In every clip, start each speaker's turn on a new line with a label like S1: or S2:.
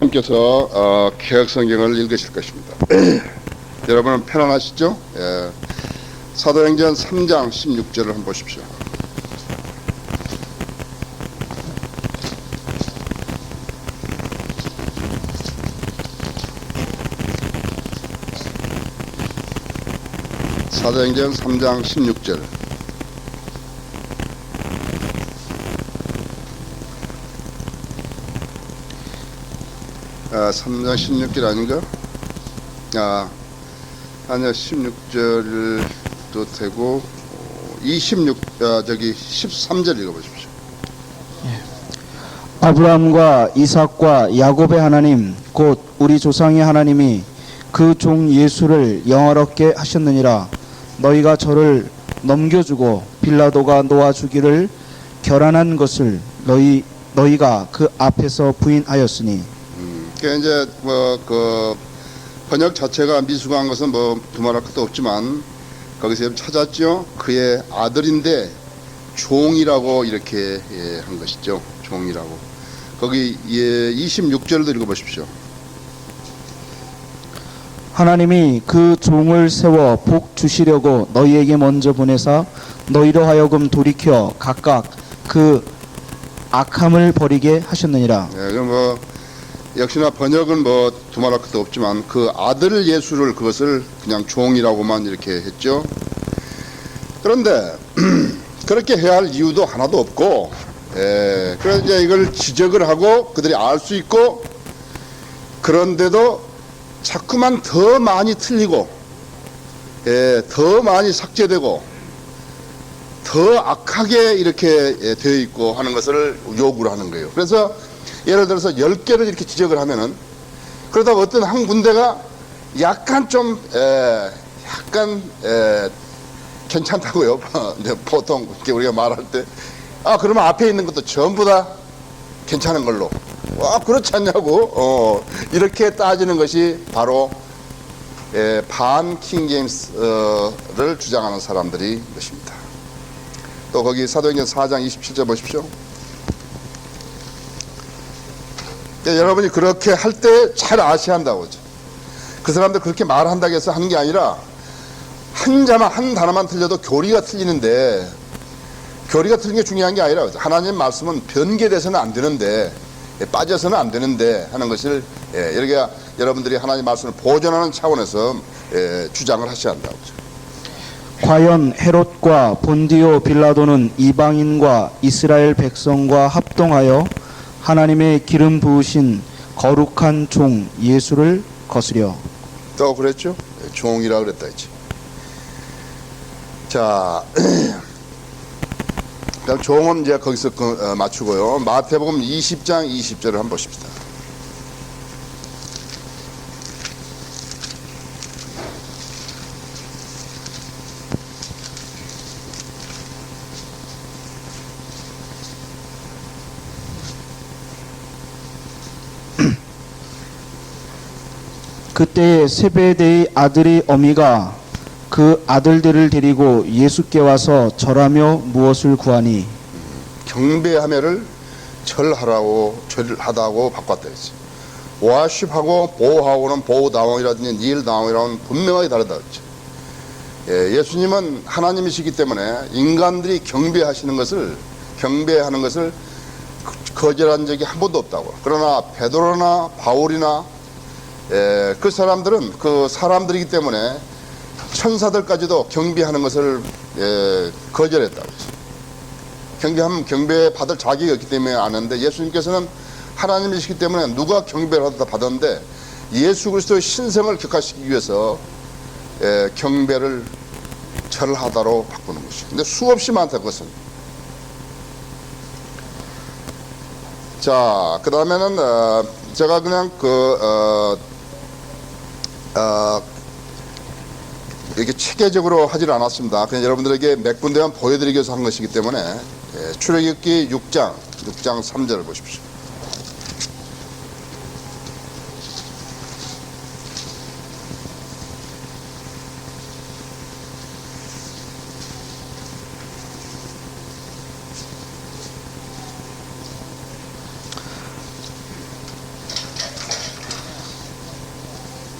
S1: 님께서 개혁성경을 읽으실 것입니다. 여러분은 편안하시죠? 예. 사도행전 3장 16절을 한번 보십시오. 사도행전 3장 16절. 아, 3장 16절 아닌가? 아니요, 16절도 되고 13절 읽어보십시오.
S2: 아브라함과 이삭과 야곱의 하나님 곧 우리 조상의 하나님이 그 종 예수를 영화롭게 하셨느니라. 너희가 저를 넘겨주고 빌라도가 놓아주기를 결안한 것을 너희가 그 앞에서 부인하였으니.
S1: 그러니까 이제 그 번역 자체가 미숙한 것은 뭐 두말할 것도 없지만 거기서 찾았죠. 그의 아들인데 종이라고 이렇게 한 것이죠. 종이라고. 거기 26절도 읽어보십시오.
S2: 하나님이 그 종을 세워 복 주시려고 너희에게 먼저 보내사 너희로 하여금 돌이켜 각각 그 악함을 버리게 하셨느니라.
S1: 그럼 뭐 역시나 번역은 뭐 두말할 것도 없지만 그 아들 예수를 그것을 그냥 종이라고만 이렇게 했죠. 그런데 그렇게 해야 할 이유도 하나도 없고, 그래서 이제 이걸 지적을 하고 그들이 알 수 있고, 그런데도 자꾸만 더 많이 틀리고, 더 많이 삭제되고, 더 악하게 이렇게 되어 있고 하는 것을 요구를 하는 거예요. 그래서 예를 들어서 10개를 이렇게 지적을 하면은, 그러다가 어떤 한 군데가 약간 좀 괜찮다고요. 이제 보통 이렇게 우리가 말할 때, 그러면 앞에 있는 것도 전부 다 괜찮은 걸로. 그렇지 않냐고. 이렇게 따지는 것이 바로 반 킹제임스를 주장하는 사람들이 것입니다. 또 거기 사도행전 4장 27절 보십시오. 여러분이 그렇게 할 때 잘 아셔야 한다고. 그 사람들 그렇게 말한다고 해서 하는 게 아니라 한 단어만 틀려도 교리가 틀리는데, 교리가 틀린 게 중요한 게 아니라 하나님 말씀은 변개돼서는 안 되는데, 빠져서는 안 되는데 하는 것을 이렇게 여러분들이 하나님 말씀을 보존하는 차원에서 주장을 하셔야 한다고.
S2: 과연 헤롯과 본디오 빌라도는 이방인과 이스라엘 백성과 합동하여 하나님의 기름 부으신 거룩한 종 예수를 거스려.
S1: 또 그랬죠? 종이라 그랬다 했지. 자, 그럼 종은 이제 거기서 맞추고요. 마태복음 20장 20절을 한번 보십시다.
S2: 그때에 세베대의 아들이 어미가 그 아들들을 데리고 예수께 와서 절하며 무엇을 구하니.
S1: 경배하며를 절하다고 바꿨다 했지. 워십하고 보호하고는 보호다왕이라든지 닐다왕이라는 분명하게 다르다 했지. 예수님은 하나님이시기 때문에 인간들이 경배하는 것을 거절한 적이 한 번도 없다고. 그러나 베드로나 바울이나 그 사람들은 그 사람들이기 때문에 천사들까지도 경배하는 것을 거절했다고. 경배하면 경배받을 자격이 없기 때문에 안 하는데, 예수님께서는 하나님이시기 때문에 누가 경배를 받았는데 예수 그리스도의 신성을 격화시키기 위해서 경배를 절하다로 바꾸는 것이죠. 근데 수없이 많다 그것은. 자, 그 다음에는 제가 그냥 이렇게 체계적으로 하질 않았습니다. 그냥 여러분들에게 몇 군데만 보여드리기 위해서 한 것이기 때문에 출애굽기 6장 3절을 보십시오.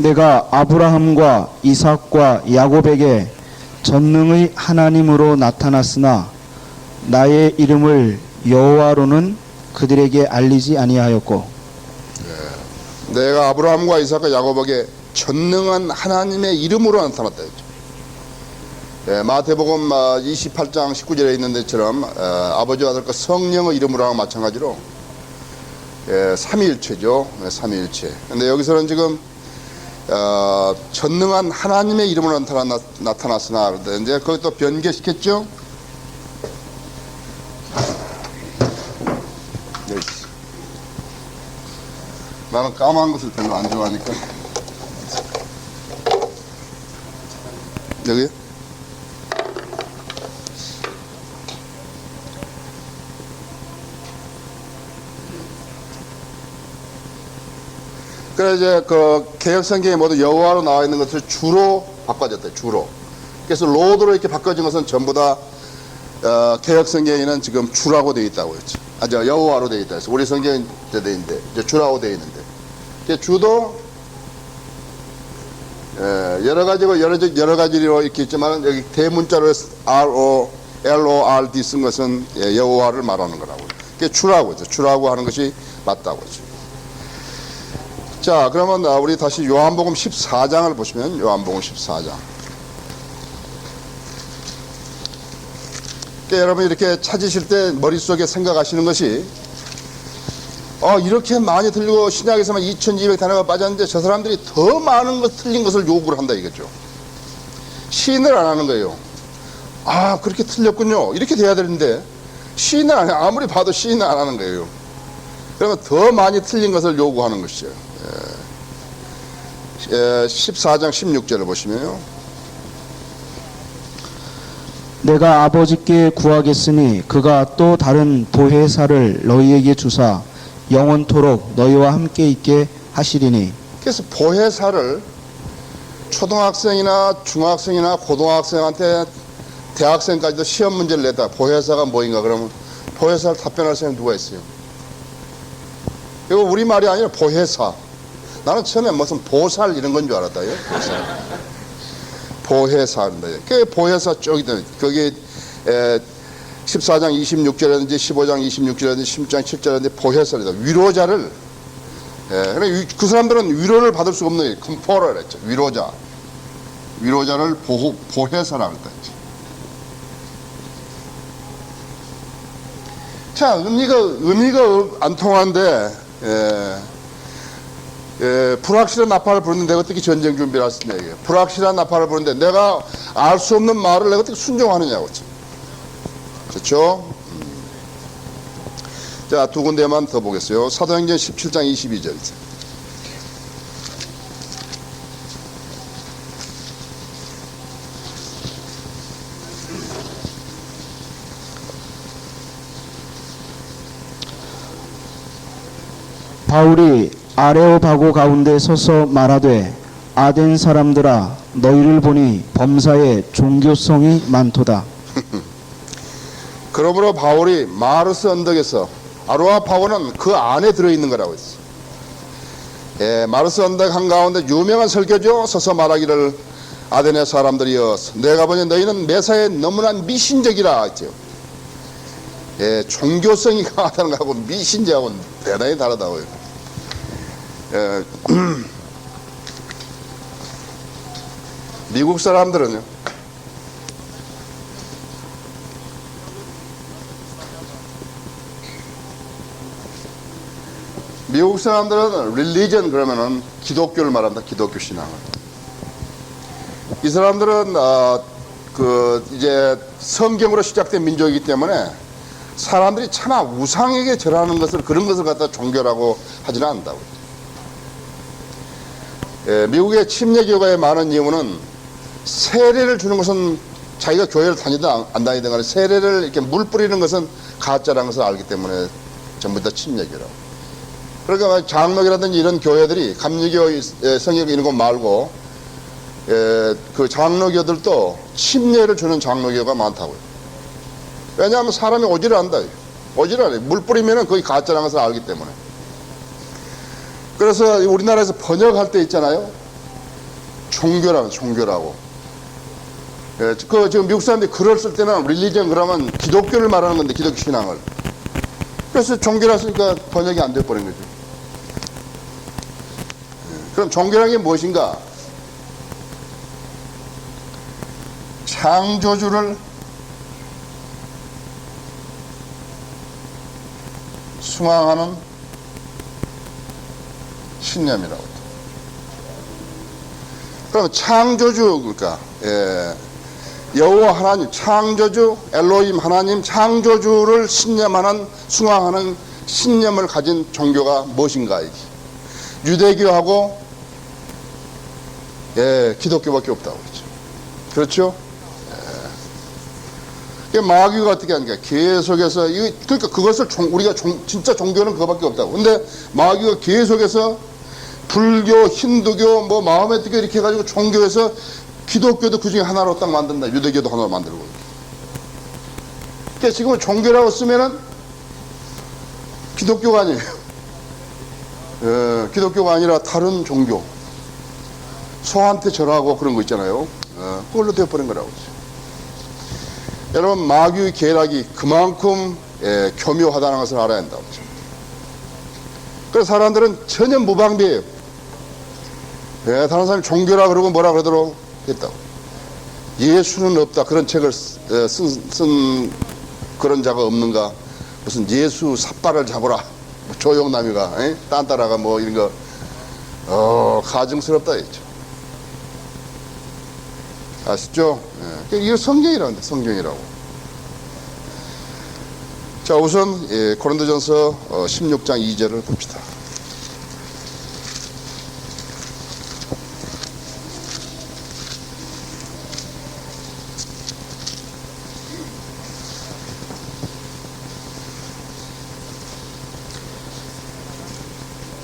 S2: 내가 아브라함과 이삭과 야곱에게 전능의 하나님으로 나타났으나 나의 이름을 여호와로는 그들에게 알리지 아니하였고
S1: 내가 아브라함과 이삭과 야곱에게 전능한 하나님의 이름으로 나타났다 했죠. 마태복음 28장 19절에 있는 데처럼 아버지와 아들과 성령의 이름으로랑 마찬가지로 삼위일체죠. 삼위일체. 근데 여기서는 지금 전능한 하나님의 이름으로 나타났으나 이제 그것도 변개시켰죠. 나는 까만 것을 별로 안 좋아하니까. 여기? 그래 이제 그 개혁 성경에 모두 여호와로 나와 있는 것을 주로 바꿔졌대요. 주로. 그래서 로드로 이렇게 바꿔진 것은 전부 다 개혁 성경에는 지금 주라고 되어 있다고 했죠. 저 여호와로 되어 있다 해서 우리 성경은 되어 있는데 이제 주라고 되어 있는데 주도 여러 가지로 이렇게 있지만 여기 대문자로 LORD 쓴 것은 여호와를 말하는 거라고. 그게 주라고 했죠. 주라고 하는 것이 맞다고 했죠. 자, 그러면 우리 다시 요한복음 14장을 보시면 요한복음 14장. 여러분 이렇게 찾으실 때 머릿속에 생각하시는 것이 이렇게 많이 틀리고 신약에서만 2200단어가 빠졌는데 저 사람들이 더 많은 것 틀린 것을 요구를 한다 이거죠. 시인을 안 하는 거예요. 그렇게 틀렸군요. 이렇게 돼야 되는데 시인을 안 해. 아무리 봐도 시인을 안 하는 거예요. 그러면 더 많이 틀린 것을 요구하는 것이죠. 14장 16절을 보시면요.
S2: 내가 아버지께 구하겠으니 그가 또 다른 보혜사를 너희에게 주사 영원토록 너희와 함께 있게 하시리니.
S1: 그래서 보혜사를 초등학생이나 중학생이나 고등학생한테 대학생까지도 시험 문제를 냈다. 보혜사가 뭐인가 그러면 보혜사를 답변할 사람이 누가 있어요? 이거 우리말이 아니라 보혜사. 나는 처음에 무슨 보살 이런 건 줄 알았다요. 보혜사인다. 그 보혜사 쪽이든 거기 14장 26절이라든지 15장 26절이라든지 16장 7절이라든지 보혜사이다. 위로자를 그 사람들은 위로를 받을 수가 없는 게 컴포러를 했죠. 위로자를 보혜사라고 했다. 자, 의미가 안 통하는데 불확실한 나팔을 부르는데 내가 어떻게 전쟁 준비를 하시냐 이게. 불확실한 나팔을 부르는데 내가 알 수 없는 말을 내가 어떻게 순종하느냐고. 그렇죠? 자, 두 군데만 더 보겠어요. 사도행전 17장 22절.
S2: 바울이 아레오바고 가운데 서서 말하되 아덴 사람들아 너희를 보니 범사에 종교성이 많도다.
S1: 그러므로 바울이 마르스 언덕에서 아레오파고는 그 안에 들어있는 거라고 했어. 마르스 언덕 한가운데 유명한 설교죠. 서서 말하기를 아덴의 사람들이여 내가 보니 너희는 매사에 너무나 미신적이라 했죠. 종교성이 강하다는 거하고 미신적하고는 대단히 다르다고요. 미국 사람들은요, 미국 사람들은 릴리전 그러면은 기독교를 말합니다. 기독교 신앙을. 이 사람들은 이제 성경으로 시작된 민족이기 때문에 사람들이 차마 우상에게 절하는 것을 그런 것을 갖다 종교라고 하지는 않는다고. 미국의 침례 교가에 많은 이유는 세례를 주는 것은 자기가 교회를 다니든 안 다니든 간에 세례를 이렇게 물 뿌리는 것은 가짜라는 것을 알기 때문에 전부 다 침례교라고. 그러니까 장로교라든지 이런 교회들이 감리교, 성경 이런 거 말고 그 장로교들도 침례를 주는 장로교가 많다고요. 왜냐하면 사람이 오지를 않다. 오지를 않아요. 물 뿌리면은 거의 가짜라는 것을 알기 때문에. 그래서 우리나라에서 번역할 때 있잖아요. 종교라고. 예, 지금 미국 사람들이 글을 쓸 때는 릴리전 그러면 기독교를 말하는 건데, 기독교 신앙을. 그래서 종교라 쓰니까 번역이 안 돼버린 거죠. 예, 그럼 종교라는 게 무엇인가? 창조주를 숭앙하는 신념이라고. 그럼 창조주, 그러니까 여호와 하나님, 창조주 엘로힘 하나님 창조주를 신념하는, 숭앙하는 신념을 가진 종교가 무엇인가? 이게 유대교하고 기독교밖에 없다고 그러죠. 그렇죠? 마귀가 어떻게 하니까 계속해서 그러니까 그것을 우리가 진짜 종교는 그거밖에 없다고. 근데 마귀가 계속해서 불교, 힌두교, 뭐 마음에 뜨게 이렇게 해가지고 종교에서 기독교도 그 중에 하나로 딱 만든다. 유대교도 하나로 만들고. 그러니까 지금은 종교라고 쓰면은 기독교가 아니에요. 기독교가 아니라 다른 종교. 소한테 절하고 그런 거 있잖아요. 그걸로 되어버린 거라고. 여러분, 마귀의 계략이 그만큼 교묘하다는 것을 알아야 한다고. 그래서 사람들은 전혀 무방비해요. 다른 사람이 종교라 그러고 뭐라 그러도록 했다고. 예수는 없다. 그런 책을 쓴 그런 자가 없는가. 무슨 예수 삿발을 잡으라. 조용남이가, 딴따라가 뭐 이런 거, 가증스럽다 했죠. 아시죠? 이게 성경이라는데, 성경이라고. 자, 우선 고린도전서 16장 2절을 봅시다.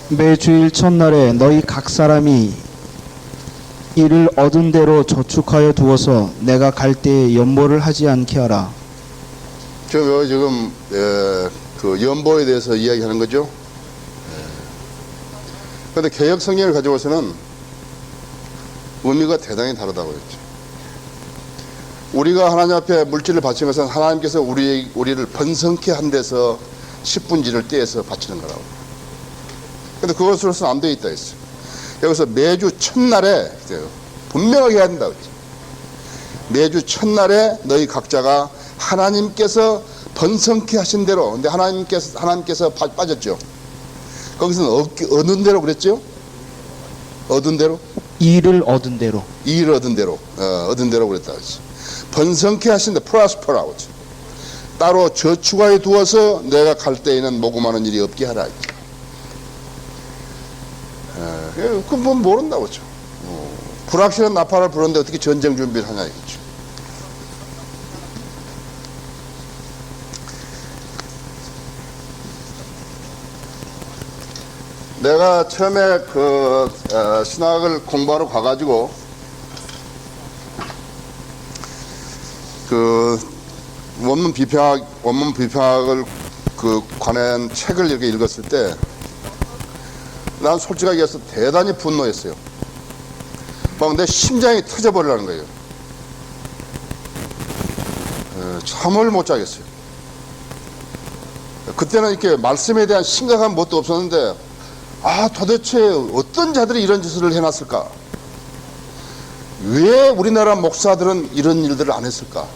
S2: 매주일 첫날에 너희 각 사람이 이를 얻은 대로 저축하여 두어서 내가 갈 때에 연보를 하지 않게 하라.
S1: 지금 그 연보에 대해서 이야기하는 거죠. 그런데 개역 성경을 가져와서는 의미가 대단히 다르다고 했죠. 우리가 하나님 앞에 물질을 바치는 것은 하나님께서 우리를 번성케 한 데서 10분지를 떼어서 바치는 거라고. 근데 그것으로서는 안 돼 있다 했어요. 여기서 매주 첫날에 분명하게 해야 된다고 했죠. 매주 첫날에 너희 각자가 하나님께서 번성케 하신 대로. 근데 하나님께서 빠졌죠. 거기서는 얻은 대로 그랬죠. 얻은 대로,
S2: 이를 얻은 대로.
S1: 이를 얻은 대로, 얻은 대로 그랬다 그랬죠. 번성케 하신 대, 프라스퍼라고 했죠. 따로 저축하여 두어서 내가 갈 때에는 모금하는 일이 없게 하라 했죠. 그건 뭐 모른다고 했죠. 불확실한 나팔을 부르는데 어떻게 전쟁 준비를 하냐 이거죠. 내가 처음에 신학을 공부하러 가가지고 원문 비평학을 관한 책을 이렇게 읽었을 때 난 솔직하게 해서 대단히 분노했어요. 막 내 심장이 터져버리라는 거예요. 잠을 못 자겠어요. 그때는 이렇게 말씀에 대한 심각한 뭣도 없었는데, 도대체 어떤 자들이 이런 짓을 해놨을까? 왜 우리나라 목사들은 이런 일들을 안 했을까?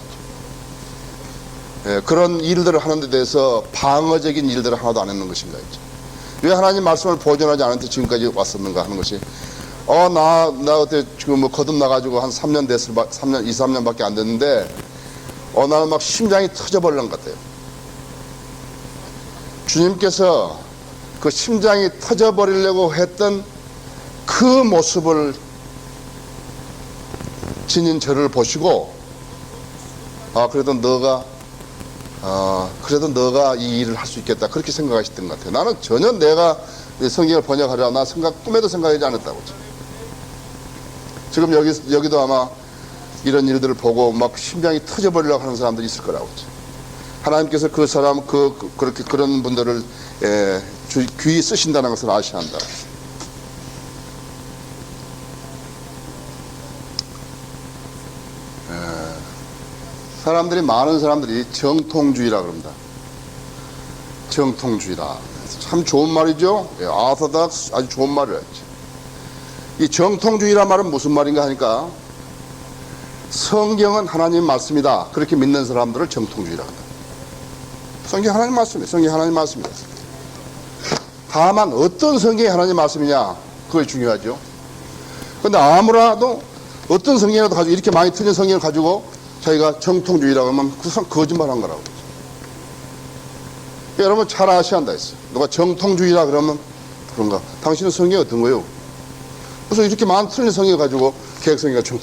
S1: 그런 일들을 하는 데 대해서 방어적인 일들을 하나도 안 했는 것인가 했죠. 왜 하나님 말씀을 보존하지 않았는데 지금까지 왔었는가 하는 것이, 나 그때 지금 뭐 거듭나가지고 한 3년 됐을, 2, 3년밖에 안 됐는데, 나는 막 심장이 터져버리는 것 같아요. 주님께서 그 심장이 터져버리려고 했던 그 모습을 지닌 저를 보시고, 그래도 너가 이 일을 할 수 있겠다. 그렇게 생각하셨던 것 같아요. 나는 전혀 내가 성경을 번역하려 나 꿈에도 생각하지 않았다고. 지금 여기도 아마 이런 일들을 보고 막 심장이 터져버리려고 하는 사람들이 있을 거라고. 하나님께서 그 사람, 그렇게 그런 분들을 귀히 쓰신다는 것을 아셔야 한다. 많은 사람들이 정통주의라 그럽니다. 정통주의라. 참 좋은 말이죠. 아서닥스 아주 좋은 말이라 했죠. 이 정통주의란 말은 무슨 말인가 하니까 성경은 하나님 말씀이다. 그렇게 믿는 사람들을 정통주의라 한다. 성경 하나님 말씀이에요. 성경 하나님 말씀이다. 다만 어떤 성경이 하나님 말씀이냐 그게 중요하죠. 그런데 아무라도 어떤 성경이라도 가지고 이렇게 많이 틀린 성경을 가지고 자기가 정통주의라고 하면 그건 거짓말한 거라고. 여러분 잘 아셔야 한다 했어요. 누가 정통주의라 그러면 그런가? 당신은 성경이 어떤 거예요? 그래서 이렇게 많은 틀린 성경을 가지고 개혁성경가 좀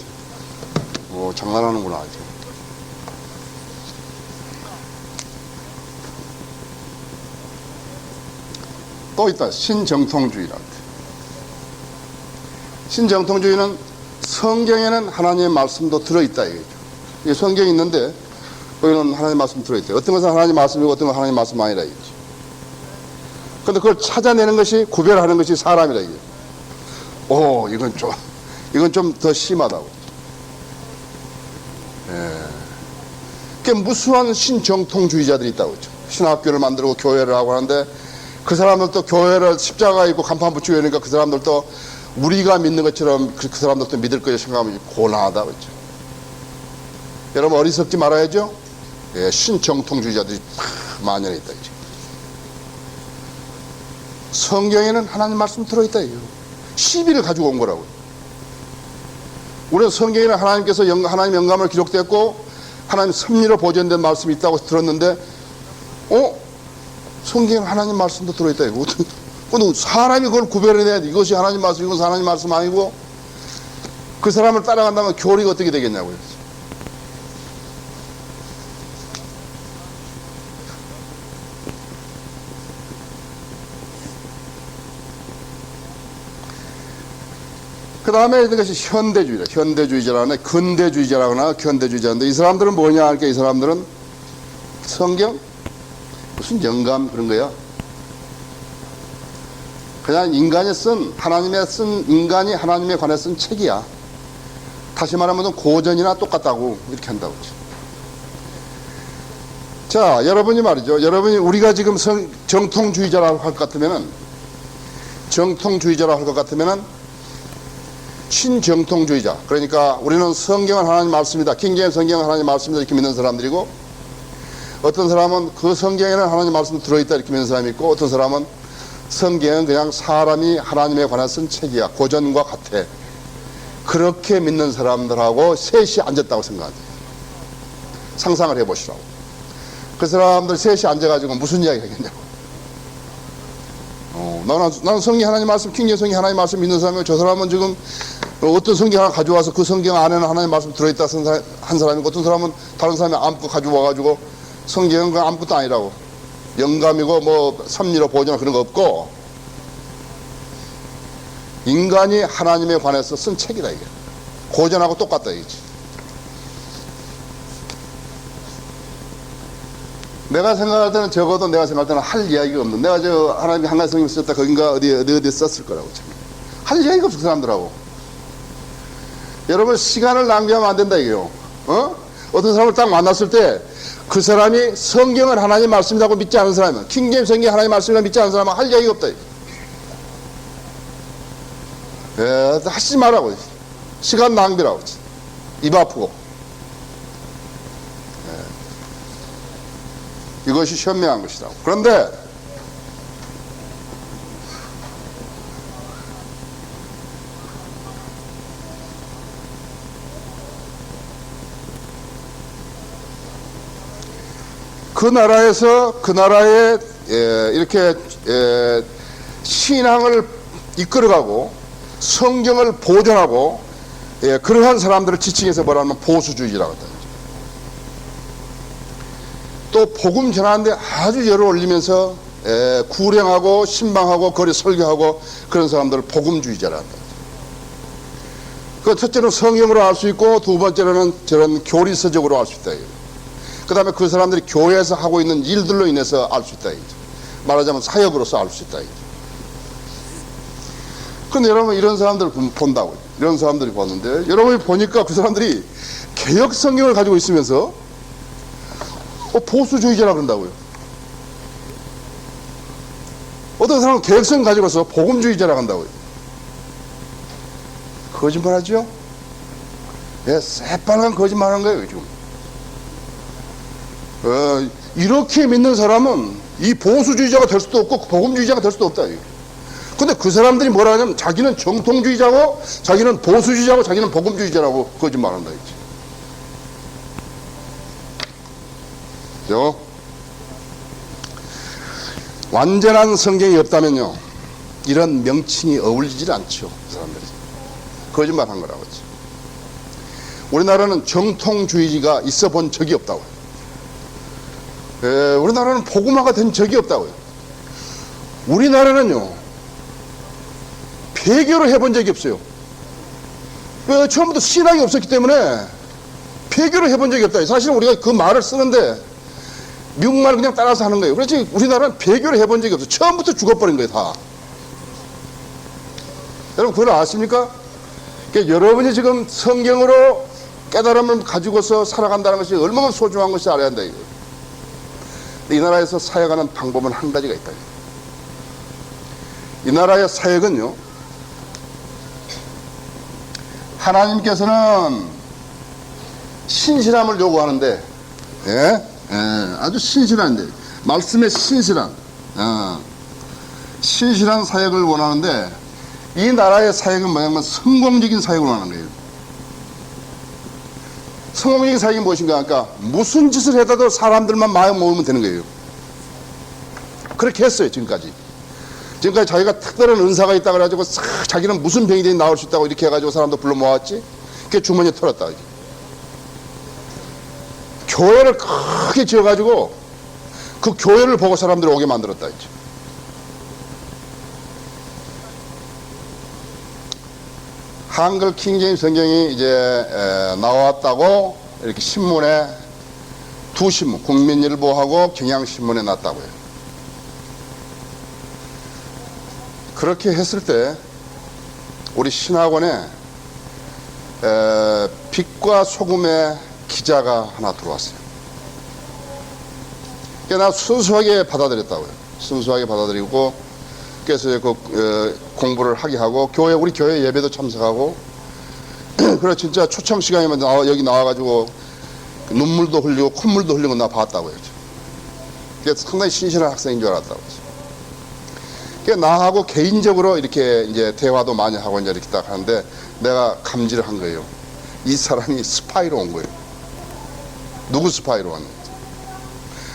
S1: 장난하는구나. 또 있다. 신정통주의라. 신정통주의는 성경에는 하나님의 말씀도 들어있다 이거죠. 성경이 있는데 거기는 하나님의 말씀 들어있대. 어떤 것은 하나님의 말씀이고 어떤 건 하나님의 말씀 아니라 이거지. 그런데 그걸 찾아내는 것이 구별하는 것이 사람이라 이게. 이건 좀 더 심하다고. 그게 무수한 신정통주의자들이 있다고 그러죠. 신학교를 만들고 교회를 하고 하는데 그 사람들도 교회를 십자가 있고 간판 붙이고 이러니까 그 사람들도 우리가 믿는 것처럼 그 사람들도 믿을 거에 생각하면 곤란하다고 그러죠. 여러분 어리석지 말아야죠. 신정통주의자들이 만연해 있다 이제. 성경에는 하나님 말씀 들어있다 이거. 시비를 가지고 온 거라고요. 우리는 성경에는 하나님께서 하나님 영감을 기록됐고 하나님 섭리로 보존된 말씀이 있다고 들었는데 성경에는 하나님 말씀도 들어있다 이거. 근데 사람이 그걸 구별해내야 돼. 이것이 하나님 말씀, 이것은 하나님 말씀 아니고 그 사람을 따라간다면 교리가 어떻게 되겠냐고요. 그 다음에 있는 것이 현대주의다. 현대주의자라는 근대주의자라거나 현대주의자인데 이 사람들은 뭐냐 할까? 이 사람들은 성경 무슨 영감 그런 거야? 그냥 인간이 인간이 하나님에 관해 쓴 책이야. 다시 말하면 고전이나 똑같다고 이렇게 한다고. 자, 여러분이 말이죠. 여러분이 우리가 지금 정통주의자라고 할 것 같으면은 신정통주의자. 그러니까 우리는 성경은 하나님 말씀이다. 킹제임스 성경은 하나님 말씀이다. 이렇게 믿는 사람들이고 어떤 사람은 그 성경에는 하나님 말씀 들어있다. 이렇게 믿는 사람이 있고 어떤 사람은 성경은 그냥 사람이 하나님에 관해 쓴 책이야. 고전과 같아. 그렇게 믿는 사람들하고 셋이 앉았다고 생각하세요. 상상을 해보시라고. 그 사람들 셋이 앉아가지고 무슨 이야기 하겠냐고. 나는 성경 하나님 말씀, 킹제임스 성경 하나님 말씀 믿는 사람이고 저 사람은 지금 어떤 성경 하나 가져와서 그 성경 안에는 하나님 말씀 들어있다 한 사람이고 어떤 사람은 다른 사람이 아무것도 가지고 와가지고 성경은 그 아무것도 아니라고. 영감이고 뭐 섭리로 보존 그런 거 없고 인간이 하나님에 관해서 쓴 책이다 이게. 고전하고 똑같다 이거지. 내가 생각할 때는 적어도 내가 생각할 때는 할 이야기가 없는. 내가 저 하나님이 한 가지 성경 썼다 거긴가 어디 썼을 거라고. 할 이야기가 없어 그 사람들하고. 여러분 시간을 낭비하면 안 된다 이게요. 어떤 사람을 딱 만났을 때 그 사람이 성경은 하나님 말씀이라고 믿지 않은 사람은 킹제임스 성경이 하나님 말씀이라고 믿지 않은 사람은 할 이야기가 없다. 하지 말라고. 시간 낭비라고. 입 아프고. 이것이 현명한 것이다. 그런데 그 나라에 이렇게 신앙을 이끌어가고 성경을 보존하고 그러한 사람들을 지칭해서 뭐라 하면 보수주의라고 한다. 또 복음 전하는데 아주 열을 올리면서 구령하고 신방하고 거리 설교하고 그런 사람들을 복음주의자라 한다. 그 첫째는 성경으로 알 수 있고 두 번째로는 저런 교리서적으로 알 수 있다. 그 다음에 그 사람들이 교회에서 하고 있는 일들로 인해서 알 수 있다. 말하자면 사역으로서 알 수 있다. 그런데 여러분 이런 사람들을 본다고. 이런 사람들이 봤는데 여러분이 보니까 그 사람들이 개혁 성경을 가지고 있으면서 보수주의자라 그런다고요. 어떤 사람은 계획성 가지고서 복음주의자라고 한다고요. 거짓말하죠? 예, 새빨간 거짓말하는 거예요 지금. 이렇게 믿는 사람은 이 보수주의자가 될 수도 없고 복음주의자가 될 수도 없다. 근데 그 사람들이 뭐라 하냐면 자기는 정통주의자고 자기는 보수주의자고 자기는 복음주의자라고 거짓말한다. 그죠? 완전한 성경이 없다면요 이런 명칭이 어울리질 않죠. 그 사람들이 거짓말한 거라고 했죠. 우리나라는 정통주의가 있어 본 적이 없다고요. 우리나라는 복음화가 된 적이 없다고요. 우리나라는요 폐교를 해본 적이 없어요. 왜? 처음부터 신학이 없었기 때문에 폐교를 해본 적이 없다. 사실 우리가 그 말을 쓰는데 미국말을 그냥 따라서 하는 거예요. 그렇지 우리나라는 폐교를 해본 적이 없어요. 처음부터 죽어버린 거예요 다. 여러분 그걸 아십니까? 그러니까 여러분이 지금 성경으로 깨달음을 가지고서 살아간다는 것이 얼마나 소중한 것이 알아야 한다 이거예요. 이 나라에서 사역하는 방법은 한 가지가 있다. 이 나라의 사역은요 하나님께서는 신실함을 요구하는데 아주 신실한데 말씀에 신실한 신실한 사역을 원하는데 이 나라의 사역은 뭐냐면 성공적인 사역을 원하는 거예요. 성공적인 사역이 무엇인가 하니까 무슨 짓을 해도 사람들만 마음 모으면 되는 거예요. 그렇게 했어요 지금까지. 지금까지 자기가 특별한 은사가 있다 그래가지고 싹 자기는 무슨 병이든 나올 수 있다고 이렇게 해가지고 사람도 불러 모았지. 그게 주머니에 털었다. 교회를 크게 지어가지고 그 교회를 보고 사람들이 오게 만들었다. 한글 킹제임스 성경이 이제 나왔다고 이렇게 신문에 두 신문 국민일보하고 경향신문에 났다고요. 그렇게 했을 때 우리 신학원에 빛과 소금의 기자가 하나 들어왔어요. 그러니까 나 순수하게 받아들였다고요. 순수하게 받아들이고 그래서 공부를 하게 하고 우리 교회 예배도 참석하고 그래 진짜 초청 시간이면 여기 나와가지고 눈물도 흘리고 콧물도 흘리고 나 봤다고요. 그래서 상당히 신실한 학생인 줄 알았다고요. 나하고 개인적으로 이렇게 이제 대화도 많이 하고 이제 이렇게 딱 하는데 내가 감지를 한 거예요. 이 사람이 스파이로 온 거예요. 누구 스파이로 왔는지.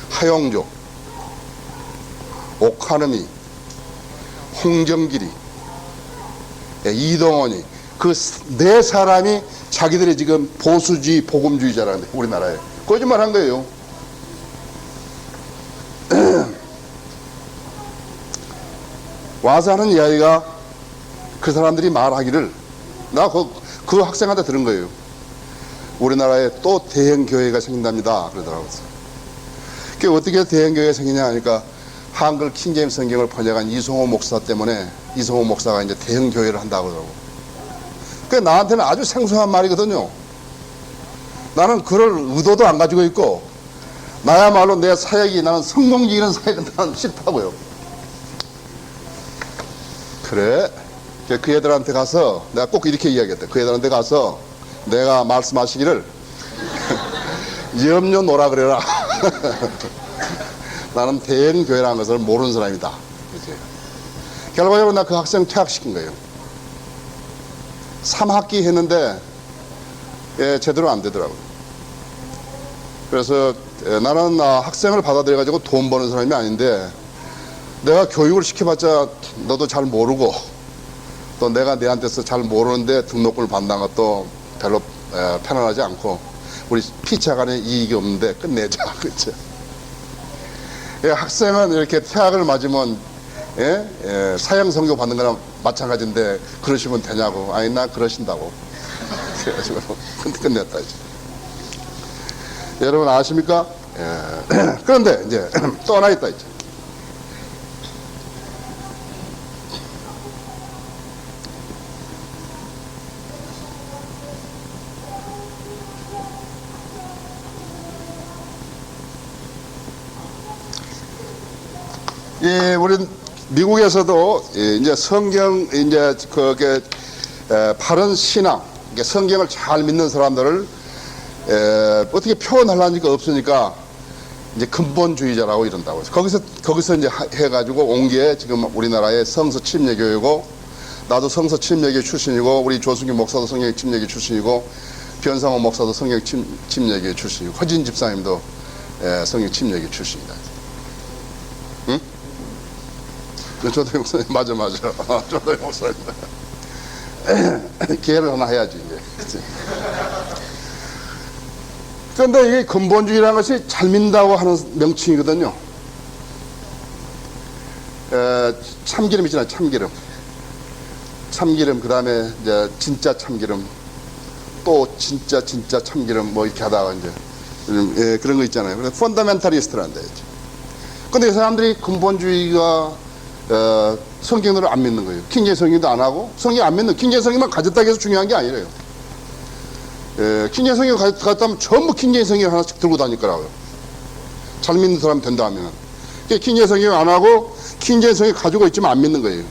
S1: 하용조, 옥하느미, 홍정길이, 이동원이 그 네 사람이 자기들이 지금 보수주의, 복음주의자라는데 우리나라에 거짓말한 거예요. 와서 하는 이야기가 그 사람들이 말하기를 나 그 학생한테 들은 거예요. 우리나라에 또 대형 교회가 생긴답니다 그러더라고요. 그게 어떻게 대형 교회가 생기냐 하니까 한글 킹제임스 성경을 번역한 이성호 목사 때문에 이성호 목사가 이제 대형 교회를 한다고 그러더라고. 그게 나한테는 아주 생소한 말이거든요. 나는 그럴 의도도 안 가지고 있고 나야말로 내 사역이 나는 성공적인 사역은 나는 싫다고요. 그래 그 애들한테 가서 내가 꼭 이렇게 이야기했다. 그 애들한테 가서 내가 말씀하시기를 염려 놓으라 그래라. 나는 대형 교회라는 것을 모르는 사람이다. 그치? 결과적으로 나 그 학생 퇴학시킨 거예요. 3학기 했는데 제대로 안 되더라고요. 그래서 나는 학생을 받아들여 가지고 돈 버는 사람이 아닌데 내가 교육을 시켜봤자 너도 잘 모르고 또 내가 내한테서 잘 모르는데 등록금을 받는 것도 별로 편안하지 않고 우리 피차 간에 이익이 없는데 끝내자. 그렇죠? 학생은 이렇게 퇴학을 맞으면 사형 선고 받는 거랑 마찬가지인데 그러시면 되냐고. 아니 나 그러신다고. 그래가지고 끝냈다. 이제. 여러분 아십니까? 그런데 이제 또 하나 있다. 이제. 예, 우리 미국에서도 이제 성경 이제 그게 바른 신앙, 성경을 잘 믿는 사람들을 어떻게 표현하려니까 없으니까 이제 근본주의자라고 이런다고. 거기서 이제 해가지고 온 게 지금 우리나라의 성서 침례교회고, 나도 성서 침례교 출신이고, 우리 조승규 목사도 성경 침례교 출신이고, 변상호 목사도 성경 침례교 출신이고, 허진 집사님도 성경 침례교 출신이다. 응? 조도희 목사님, 맞아. 조도희 목사님. 기회를 하나 해야지, 이제. 그런데 이게 근본주의라는 것이 잘 믿는다고 하는 명칭이거든요. 참기름 있잖아요, 참기름. 참기름, 그 다음에 이제 진짜 참기름, 또 진짜 참기름, 뭐 이렇게 하다가 이제, 그런 거 있잖아요. 그래서 펀더멘탈리스트란다. 근데 이 사람들이 근본주의가, 성경을 안 믿는 거예요. 킹제임 성경도 안 하고, 성경 안 믿는, 킹제임 성경만 가졌다고 해서 중요한 게 아니래요. 킹제임 성경 가졌다면 전부 킹제임 성경 하나씩 들고 다닐 거라고요. 잘 믿는 사람 된다 하면. 킹제임 성경 안 하고, 킹제임 성경 가지고 있지만 안 믿는 거예요.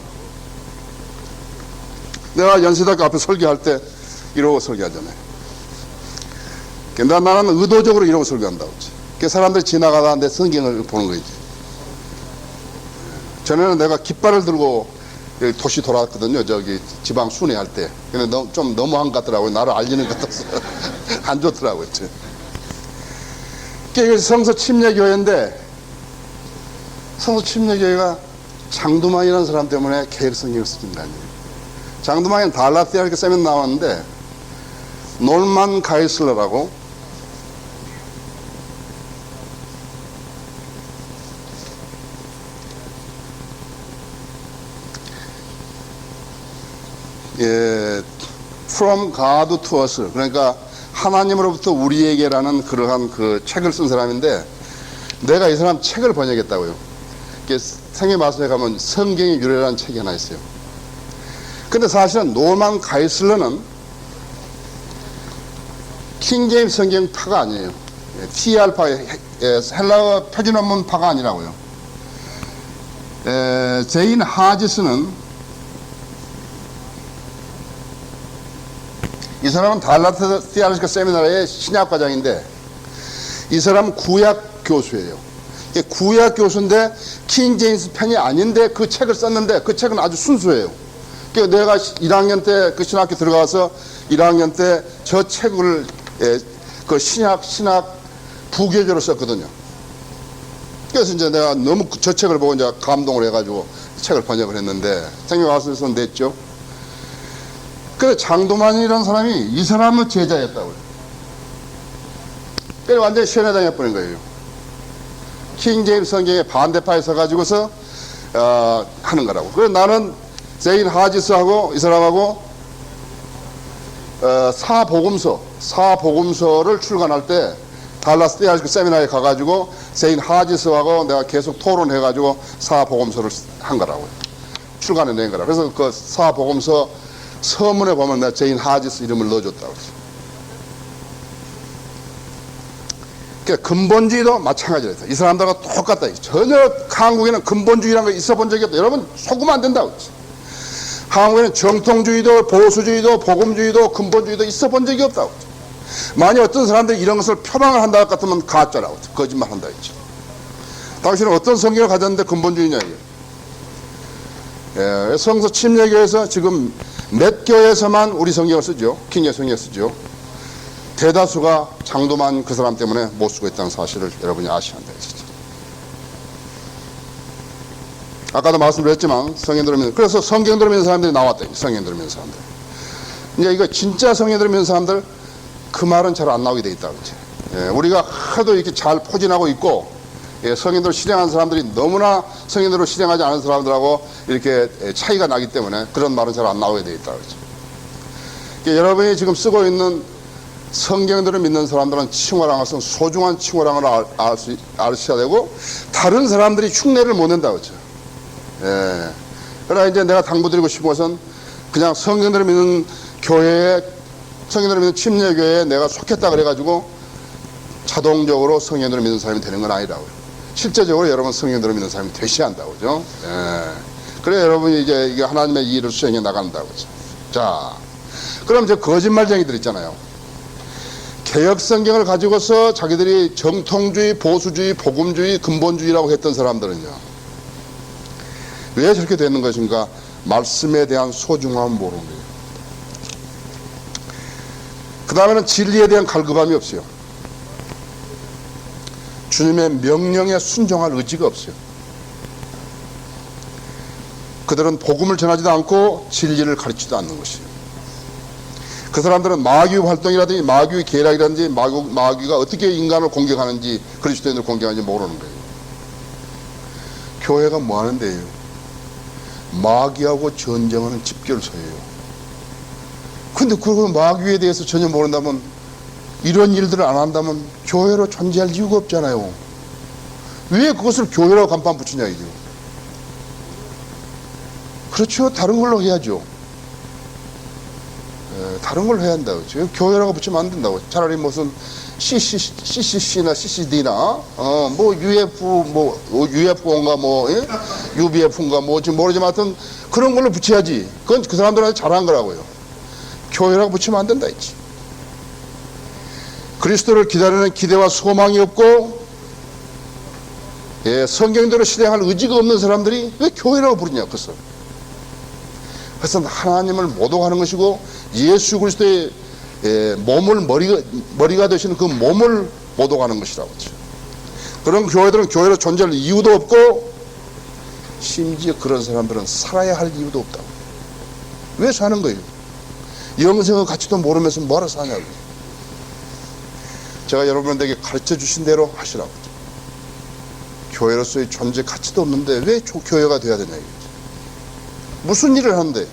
S1: 내가 연세대학교 앞에 설교할 때 이러고 설교하잖아요. 나는 의도적으로 이러고 설교한다고. 그 사람들이 지나가다 내 성경을 보는 거지. 전에는 내가 깃발을 들고 도시 돌아왔거든요. 저기 지방 순회할 때. 근데 좀 너무한 것 같더라고요. 나를 알리는 것 같아서. 안 좋더라고요. 이게 성서 침례교회인데, 성서 침례교회가 장두만이라는 사람 때문에 계획성경을 쓰는 거 아니에요. 장두만은 달라스티아르크 세미나 나왔는데, 놀만 가이슬러라고, From God to us, 그러니까 하나님으로부터 우리에게라는 그러한 그 책을 쓴 사람인데, 내가 이 사람 책을 번역했다고요. 생애 마술에 가면 성경의 유래라는 책이 하나 있어요. 근데 사실은 노만 가이슬러는 킹제임 성경파가 아니에요. TR파, 헬라어 표준원문파가 아니라고요. 제인 하지스는, 이 사람은 달라스티아르크 세미나리의 신약과장인데, 이 사람은 구약 교수예요. 구약 교수인데 킹제임스 편이 아닌데 그 책을 썼는데, 그 책은 아주 순수해요. 내가 1학년 때 그 신학교 들어가서 1학년 때 저 책을 그 신학 부교재로 썼거든요. 그래서 이제 내가 너무 저 책을 보고 이제 감동을 해가지고 책을 번역을 했는데, 생명화술에서 냈죠. 그래, 장도만이라는 사람이 이 사람을 제자였다고요. 그래, 완전히 시원해당해버린 거예요. 킹제임 성경의 반대파에 서가지고서 하는 거라고. 그래, 나는 제인 하지스하고 이 사람하고 사복음서를 출간할 때 달라스 띠아르크 세미나에 가가지고 제인 하지스하고 내가 계속 토론해가지고 사복음서를 한 거라고요. 출간해 낸 거라. 그래서 그 사복음서 서문에 보면 내가 제인 하지스 이름을 넣어줬다고. 그러니까 근본주의도 마찬가지로 했어요. 이 사람들과 똑같다. 전혀 한국에는 근본주의라는 거 있어 본 적이 없다. 여러분 속으면 안 된다고. 한국에는 정통주의도 보수주의도 복음주의도 근본주의도 있어 본 적이 없다고. 만약 어떤 사람들이 이런 것을 표방을 한다 같으면 가짜라고. 거짓말 한다 했죠. 당신은 어떤 성경을 가졌는데 근본주의냐 이게. 성서 침례교에서 지금 몇 교회에서만 우리 성경을 쓰죠. 킹제 성경을 쓰죠. 대다수가 장도만 그 사람 때문에 못 쓰고 있다는 사실을 여러분이 아셔야 한다 했죠. 아까도 말씀드렸지만 성경들을 믿는, 그래서 성경들을 믿는 사람들이 나왔다. 성경들을 믿는 사람들. 이제 이거 진짜 성경들을 믿는 사람들 그 말은 잘 안 나오게 돼 있다 그렇지. 우리가 하도 이렇게 잘 포진하고 있고, 성경들을 실행하는 사람들이 너무나 성경들을 실행하지 않은 사람들하고 이렇게 차이가 나기 때문에 그런 말은 잘 안 나오게 돼 있다 그렇죠. 여러분이 지금 쓰고 있는 성경들을 믿는 사람들은 칭호라는 것은 소중한 칭호라는 걸 아셔야 되고, 다른 사람들이 흉내를 못 낸다 그렇죠. 그러나 이제 내가 당부드리고 싶은 것은 그냥 성경들을 믿는 교회에, 성경들을 믿는 침례교회에 내가 속했다 그래가지고 자동적으로 성경들을 믿는 사람이 되는 건 아니라고요. 실제적으로 여러분 성령들을 믿는 사람이 되셔야 한다고, 그죠? 예. 그래 여러분이 이제 이게 하나님의 일을 수행해 나간다고. 자, 그럼 저 거짓말쟁이들 있잖아요. 개혁 성경을 가지고서 자기들이 정통주의, 보수주의, 복음주의, 근본주의라고 했던 사람들은요, 왜 저렇게 되는 것인가? 말씀에 대한 소중함을 모르는 거예요. 그 다음에는 진리에 대한 갈급함이 없어요. 주님의 명령에 순종할 의지가 없어요. 그들은 복음을 전하지도 않고 진리를 가르치지도 않는 것이에요. 그 사람들은 마귀 활동이라든지 마귀 계략이라든지 마귀가 어떻게 인간을 공격하는지 그리스도인을 공격하는지 모르는 거예요. 교회가 뭐 하는 데예요? 마귀하고 전쟁하는 집결소예요. 근데 그거 마귀에 대해서 전혀 모른다면, 이런 일들을 안 한다면 교회로 존재할 이유가 없잖아요. 왜 그것을 교회라고 간판 붙이냐 이죠. 그렇죠. 다른 걸로 해야죠. 다른 걸 해야 한다고. 지금 교회라고 붙이면 안 된다고. 차라리 무슨 CCC나 CCD나 뭐 UFO인가 UBF인가 뭐 지금 모르지만 하여튼 그런 걸로 붙여야지. 그건 그 사람들한테 잘한 거라고요. 교회라고 붙이면 안 된다 했지. 그리스도를 기다리는 기대와 소망이 없고, 성경대로 실행할 의지가 없는 사람들이 왜 교회라고 부르냐, 그것을. 그래서 하나님을 모독하는 것이고, 예수 그리스도의 몸을 머리가 되시는 그 몸을 모독하는 것이라고 하죠. 그런 교회들은 교회로 존재할 이유도 없고, 심지어 그런 사람들은 살아야 할 이유도 없다고. 왜 사는 거예요? 영생의 가치도 모르면서 뭐하러 사냐고. 제가 여러분들에게 가르쳐 주신 대로 하시라고. 교회로서의 존재 가치도 없는데 왜 교회가 돼야 되냐 이거지. 무슨 일을 하는데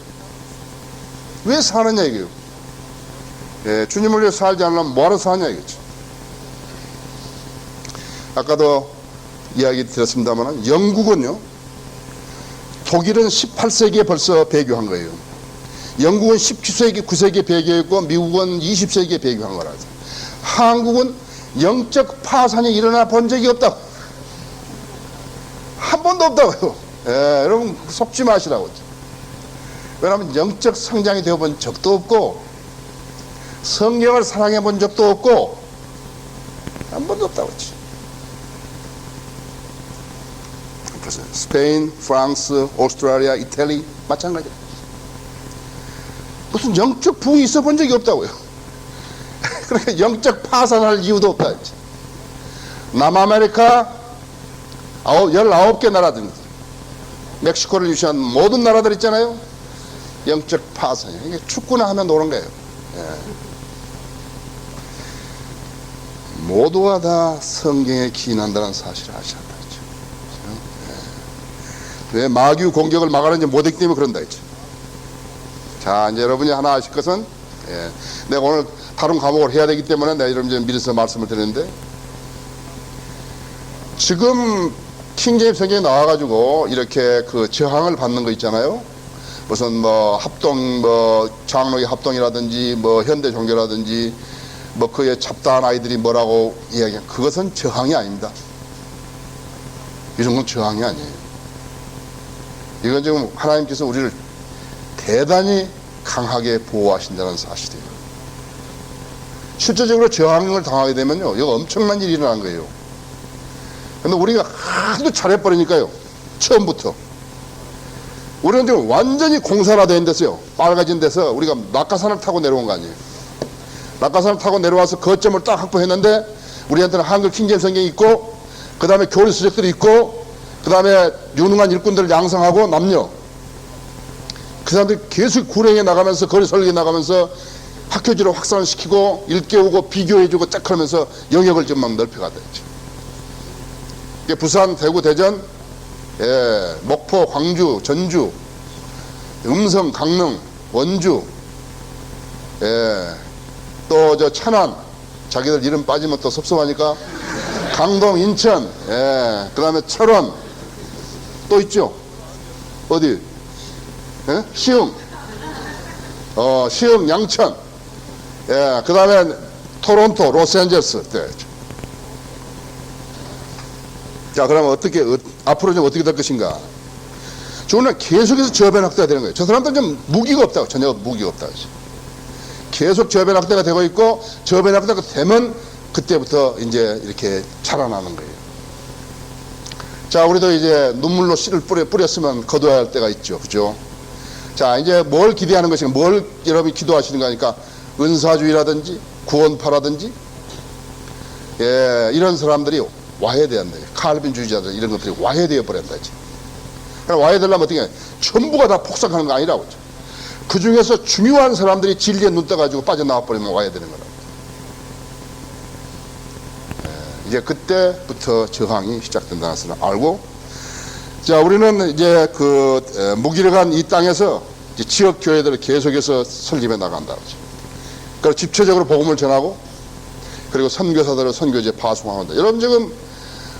S1: 왜 사느냐 이거예요. 주님을 위해 살지 않으려면 뭐하러 사냐 이거지. 아까도 이야기 드렸습니다만, 영국은요, 독일은 18세기에 벌써 배교한 거예요. 영국은 19세기, 9세기에 배교했고 미국은 20세기에 배교한 거라서. 한국은 영적 파산이 일어나 본 적이 없다고. 한 번도 없다고요. 여러분 속지 마시라고. 왜냐하면 영적 성장이 되어본 적도 없고, 성경을 사랑해 본 적도 없고, 한 번도 없다고 했지. 그래서 스페인, 프랑스, 오스트레일리아, 이태리 마찬가지로 무슨 영적 부흥이 있어 본 적이 없다고요. 그러니까 영적 파산할 이유도 없다. 남아메리카 19개 나라들, 멕시코를 유시한 모든 나라들 있잖아요. 영적 파산이에요. 이게 축구나 하면 노는 거예요. 모두가 다 성경에 기인한다는 사실을 아셔야 한다. 왜 마귀 공격을 막아내는지 못했기 때문에 그런다 했죠. 자, 이제 여러분이 하나 아실 것은, 내가 오늘 다른 과목을 해야 되기 때문에 내가 여러분 미리서 말씀을 드리는데, 지금 킹제임스 성경에 나와가지고 이렇게 그 저항을 받는 거 있잖아요. 무슨 뭐 합동, 장로의 합동이라든지 현대 종교라든지 그의 잡다한 아이들이 뭐라고 이야기해. 그것은 저항이 아닙니다. 이런 건 저항이 아니에요. 이건 지금 하나님께서 우리를 대단히 강하게 보호하신다는 사실이에요. 실제적으로 저항을 당하게 되면요, 이거 엄청난 일이 일어난 거예요. 근데 우리가 하도 잘해버리니까요, 처음부터. 우리는 지금 완전히 공산화된 데서요, 빨가진 데서 우리가 낙하산을 타고 내려온 거 아니에요. 낙하산을 타고 내려와서 거점을 딱 확보했는데, 우리한테는 한글 킹제임스 성경이 있고, 그 다음에 교리 서적들이 있고, 그 다음에 유능한 일꾼들을 양성하고 남녀, 그 사람들이 계속 구령에 나가면서 거리 설계에 나가면서 학교지로 확산시키고 일깨우고 비교해주고 쫙 하면서 영역을 좀 막 넓혀가다 했죠. 이게 부산, 대구, 대전, 목포, 광주, 전주, 음성, 강릉, 원주, 또 저 천안, 자기들 이름 빠지면 또 섭섭하니까 강동, 인천, 그 다음에 철원, 또 있죠. 어디? 시흥, 시흥, 양천, 그 다음에 토론토, 로스앤젤레스. 자, 그러면 앞으로 좀 어떻게 될 것인가? 저는 계속해서 저변 확대가 되는 거예요. 저 사람들은 좀 무기가 없다고, 전혀 무기가 없다고. 계속 저변 확대가 되고 있고, 저변 확대가 되면 그때부터 이제 이렇게 자라나는 거예요. 자, 우리도 이제 눈물로 씨를 뿌렸으면 거둬야 할 때가 있죠. 그죠? 자, 이제 뭘 기대하는 것인가? 뭘 여러분이 기도하시는 거니까 은사주의라든지 구원파라든지, 예, 이런 사람들이 와해돼야 돼. 칼빈주의자들 이런 것들이 와해되어 버린다. 와해되려면 어떻게 해? 전부가 다 폭삭하는 거 아니라고. 그 중에서 중요한 사람들이 진리에 눈 떠가지고 빠져나와 버리면 와해되는 거라. 예, 이제 그때부터 저항이 시작된다는 것을 알고, 자, 우리는 이제 무기력한 이 땅에서 이제 지역 교회들을 계속해서 설립해 나간다. 그래서 집체적으로 복음을 전하고, 그리고 선교사들을 선교지에 파송한다. 여러분 지금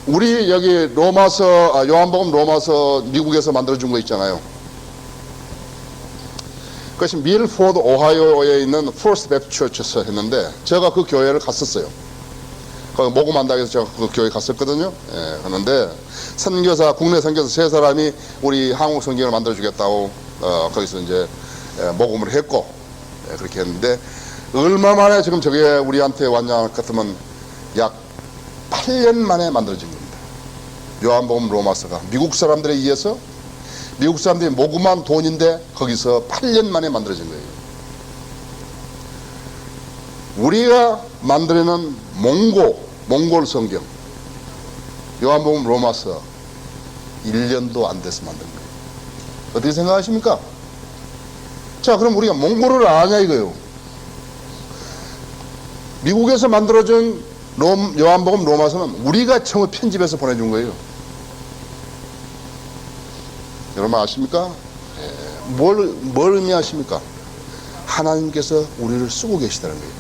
S1: 우리 여기 요한복음 로마서 미국에서 만들어준 거 있잖아요. 그것이 밀포드 오하이오에 있는 First Baptist Church에서 했는데, 제가 그 교회를 갔었어요. 거기 모금한다고 해서 제가 그 교회 갔었거든요. 예, 그런데 국내 선교사 3사람이 우리 한국 성경을 만들어주겠다고 거기서 이제 모금을 했고, 그렇게 했는데, 얼마 만에 지금 저게 우리한테 왔냐 같으면 약 8년 만에 만들어진 겁니다. 요한복음 로마서가 미국 사람들에 의해서, 미국 사람들이 모금한 돈인데 거기서 8년 만에 만들어진 거예요. 우리가 만들어낸 몽골 성경 요한복음 로마서 1년도 안 돼서 만든 거예요. 어떻게 생각하십니까? 자, 그럼 우리가 몽골어를 아냐 이거예요. 미국에서 만들어진 요한복음 로마서는 우리가 처음 편집해서 보내준 거예요. 여러분 아십니까? 뭘 의미하십니까? 하나님께서 우리를 쓰고 계시다는 거예요.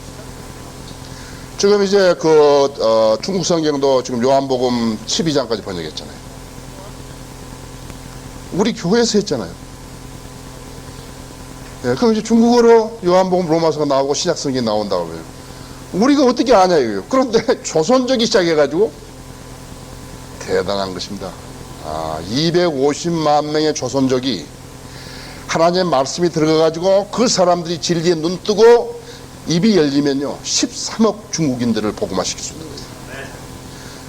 S1: 지금 이제 중국 성경도 지금 요한복음 12장까지 번역했잖아요. 우리 교회에서 했잖아요. 그럼 이제 중국어로 요한복음 로마서가 나오고 신약 성경이 나온다고 해요. 우리가 어떻게 아냐 이거예요. 그런데 조선족이 시작해가지고 대단한 것입니다. 250만 명의 조선족이 하나님의 말씀이 들어가가지고 그 사람들이 진리에 눈 뜨고 입이 열리면요 13억 중국인들을 복음화시킬 수 있는 거예요.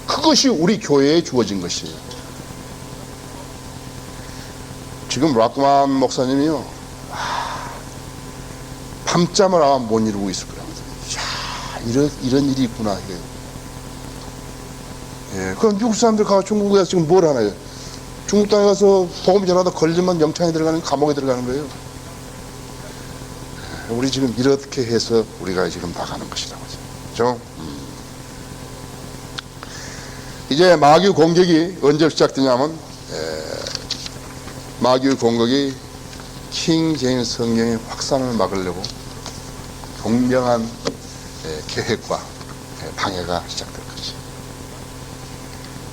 S1: 그것이 우리 교회에 주어진 것이에요. 지금 락만 목사님이요 밤잠을 아마 못 이루고 있을 거예요. 이런 일이 있구나. 예, 그럼 미국 사람들 가서 중국에 지금 뭘 하나요? 중국 땅에 가서 복음 전하다 걸리면 영창에 들어가는, 감옥에 들어가는 거예요. 예, 우리 지금 이렇게 해서 우리가 지금 나가는 것이라고. 그죠? 이제 마귀 공격이 언제 시작되냐면, 마귀 공격이 킹 제임스 성경의 확산을 막으려고 동명한 계획과 방해가 시작될 것이죠.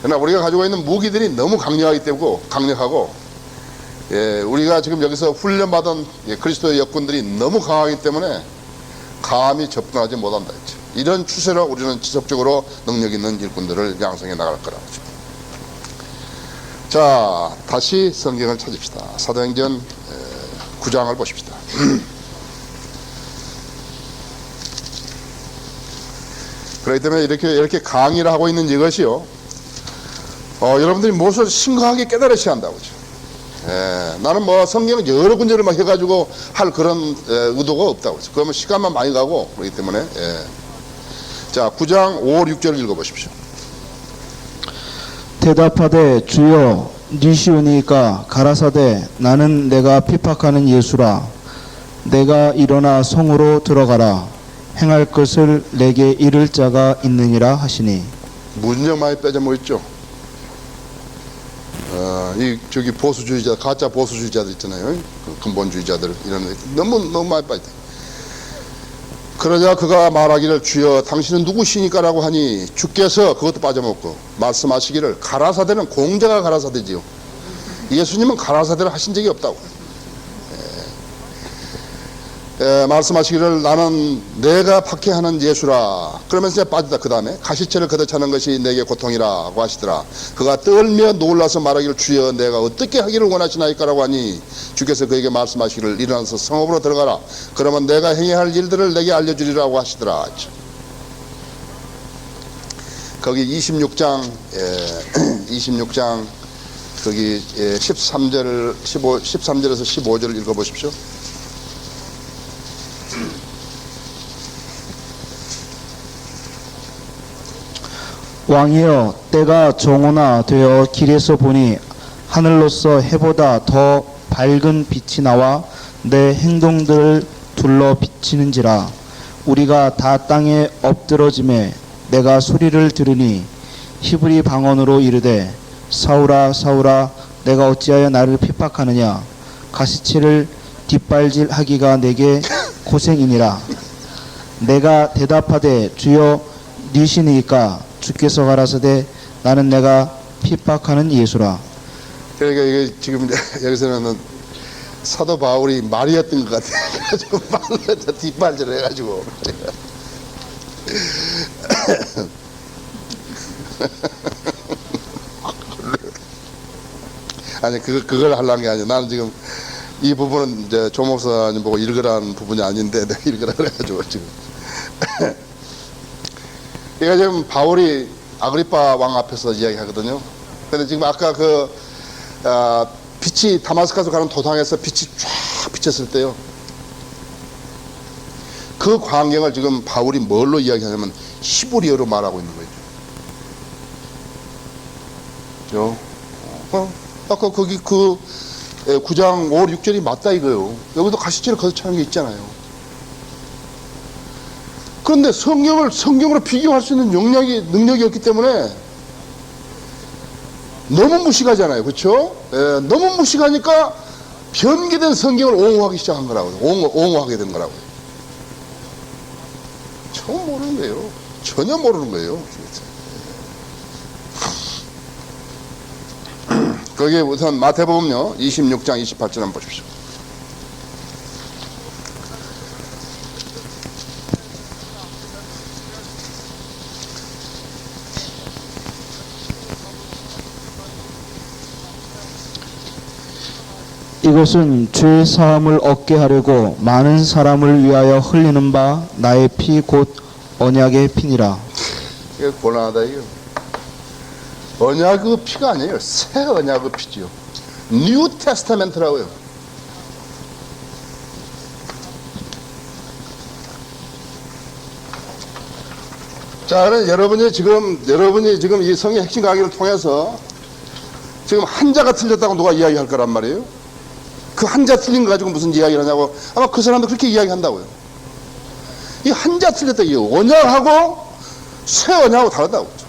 S1: 그러나 우리가 가지고 있는 무기들이 너무 강력하고, 우리가 지금 여기서 훈련받은 그리스도의 역군들이 너무 강하기 때문에 감히 접근하지 못한다 했죠. 이런 추세로 우리는 지속적으로 능력 있는 일꾼들을 양성해 나갈 거라고 하죠. 자, 다시 성경을 찾읍시다. 사도행전 9장을 보십시다. 그렇기 때문에 이렇게 강의를 하고 있는 이것이요, 여러분들이 무엇을 심각하게 깨달으셔야 한다고. 나는 뭐 성경을 여러 군데를 막 해가지고 할 그런 의도가 없다고. 그러면 시간만 많이 가고 그렇기 때문에. 자, 9장 5, 6절 읽어보십시오.
S2: 대답하되 주여 니시오니까 가라사대 나는 내가 핍박하는 예수라. 내가 일어나 성으로 들어가라. 행할 것을 내게 이를 자가 있느니라 하시니.
S1: 문제 많이 빼져먹었죠. 저기 보수주의자, 가짜 보수주의자들 있잖아요. 근본주의자들 이런 애 너무 많이 빠졌다. 그러자 그가 말하기를 주여 당신은 누구시니까라고 하니 주께서 그것도 빠져먹고 말씀하시기를 가라사대는 공자가 가라사대지요. 예수님은 가라사대를 하신 적이 없다고. 말씀하시기를 나는 내가 박해하는 예수라. 그러면서 이제 빠지다. 그 다음에 가시체를 걷어차는 것이 내게 고통이라고 하시더라. 그가 떨며 놀라서 말하기를 주여 내가 어떻게 하기를 원하시나이까라고 하니 주께서 그에게 말씀하시기를 일어나서 성읍으로 들어가라. 그러면 내가 행해야 할 일들을 내게 알려주리라고 하시더라. 거기 26장 26장 거기 13절에서 15절을 읽어보십시오.
S2: 왕이여 때가 정오나 되어 길에서 보니 하늘로서 해보다 더 밝은 빛이 나와 내 행동들을 둘러 비치는지라. 우리가 다 땅에 엎드러짐에 내가 소리를 들으니 히브리 방언으로 이르되 사울아 사울아 내가 어찌하여 나를 핍박하느냐. 가시치를 뒷발질하기가 내게 고생이니라. 내가 대답하되 주여 니시니까 주께서 가라사대 나는 내가 핍박하는 예수라.
S1: 그러니까 이게 지금 여기서는 사도 바울이 말이었던 것 같아. 가지고 말로 뒷발질을 해가지고. 아니 그걸 하려는 게 아니야. 나는 지금 이 부분은 이제 조 목사님 보고 읽으라는 부분이 아닌데 내가 읽으라 그래가지고 지금. 그러니까 지금 바울이 아그리파 왕 앞에서 이야기하거든요. 근데 지금 아까 빛이 다마스카스 가는 도상에서 빛이 쫙 비쳤을 때요. 그 광경을 지금 바울이 뭘로 이야기하냐면 히브리어로 말하고 있는 거죠. 아까 거기 9장 5, 6절이 맞다 이거요. 여기도 가시체를 걷어차는 게 있잖아요. 그런데 성경으로 비교할 수 있는 능력이 없기 때문에 너무 무식하잖아요. 그렇죠? 너무 무식하니까 변개된 성경을 옹호하기 시작한 거라고요. 옹호하게 된 거라고요. 처음 모르는 거예요. 전혀 모르는 거예요. 거기에 우선 마태복음요 26장 28절 한번 보십시오.
S2: 이것은 죄 사함을 얻게 하려고 많은 사람을 위하여 흘리는 바 나의 피 곧 언약의 피니라.
S1: 이거 곤란하다 이거. 언약의 피가 아니에요. 새 언약의 피지요. 뉴 테스타멘트라고요. 자, 그럼 여러분이 지금 이 성의 핵심 강의를 통해서 지금 한자가 틀렸다고 누가 이야기할 거란 말이에요. 그 한자 틀린 거 가지고 무슨 이야기를 하냐고. 아마 그 사람도 그렇게 이야기한다고요. 이 한자 틀렸다 이게 언약하고 새 언약하고 다르다고.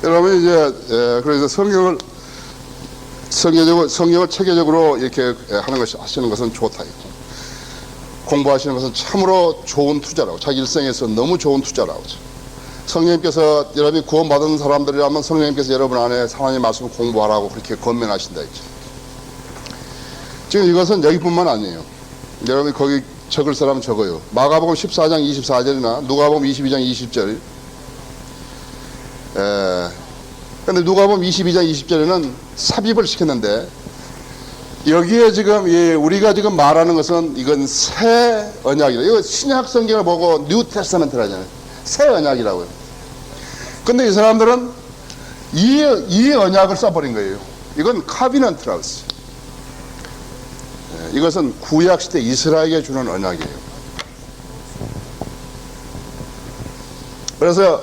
S1: 여러분 이제 그래서 성경을 체계적으로 이렇게 하는 것이 하시는 것은 좋다. 공부하시는 것은 참으로 좋은 투자라고. 자기 일생에서 너무 좋은 투자라고. 성령님께서 여러분이 구원받은 사람들이라면 성령님께서 여러분 안에 하나님의 말씀을 공부하라고 그렇게 권면하신다 했죠. 지금 이것은 여기뿐만 아니에요. 여러분이 거기 적을 사람 적어요. 마가복음 14장 24절이나 누가복음 22장 20절. 근데 누가복음 22장 20절에는 삽입을 시켰는데 여기에 지금 우리가 지금 말하는 것은 이건 새 언약이다. 이거 신약 성경을 보고 뉴 테스타멘트를 하잖아요. 새 언약이라고요. 근데 이 사람들은 이 언약을 써버린 거예요. 이건 카비넌트라고 했어요. 이것은 구약시대 이스라엘에게 주는 언약이에요. 그래서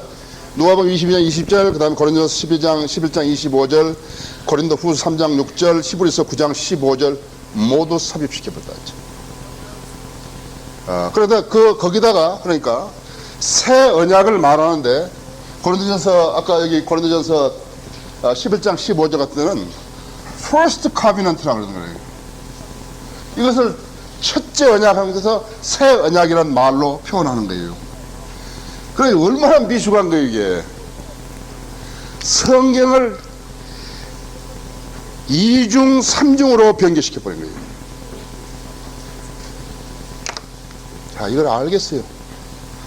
S1: 누가복음 22장 20절, 그 다음에 고린도서 11장 25절, 고린도 후서 3장 6절, 히브리서 9장 15절 모두 삽입시켜버렸다. 그런데 거기다가 그러니까 새 언약을 말하는데 고린도전서 아까 여기 고린도전서 11장 15절 같은 데는 first covenant라고 그러는 거예요. 이것을 첫째 언약하면서 새 언약이라는 말로 표현하는 거예요. 그래 얼마나 미숙한 거예요 이게. 성경을 이중삼중으로 변개시켜버린 거예요. 자, 이걸 알겠어요.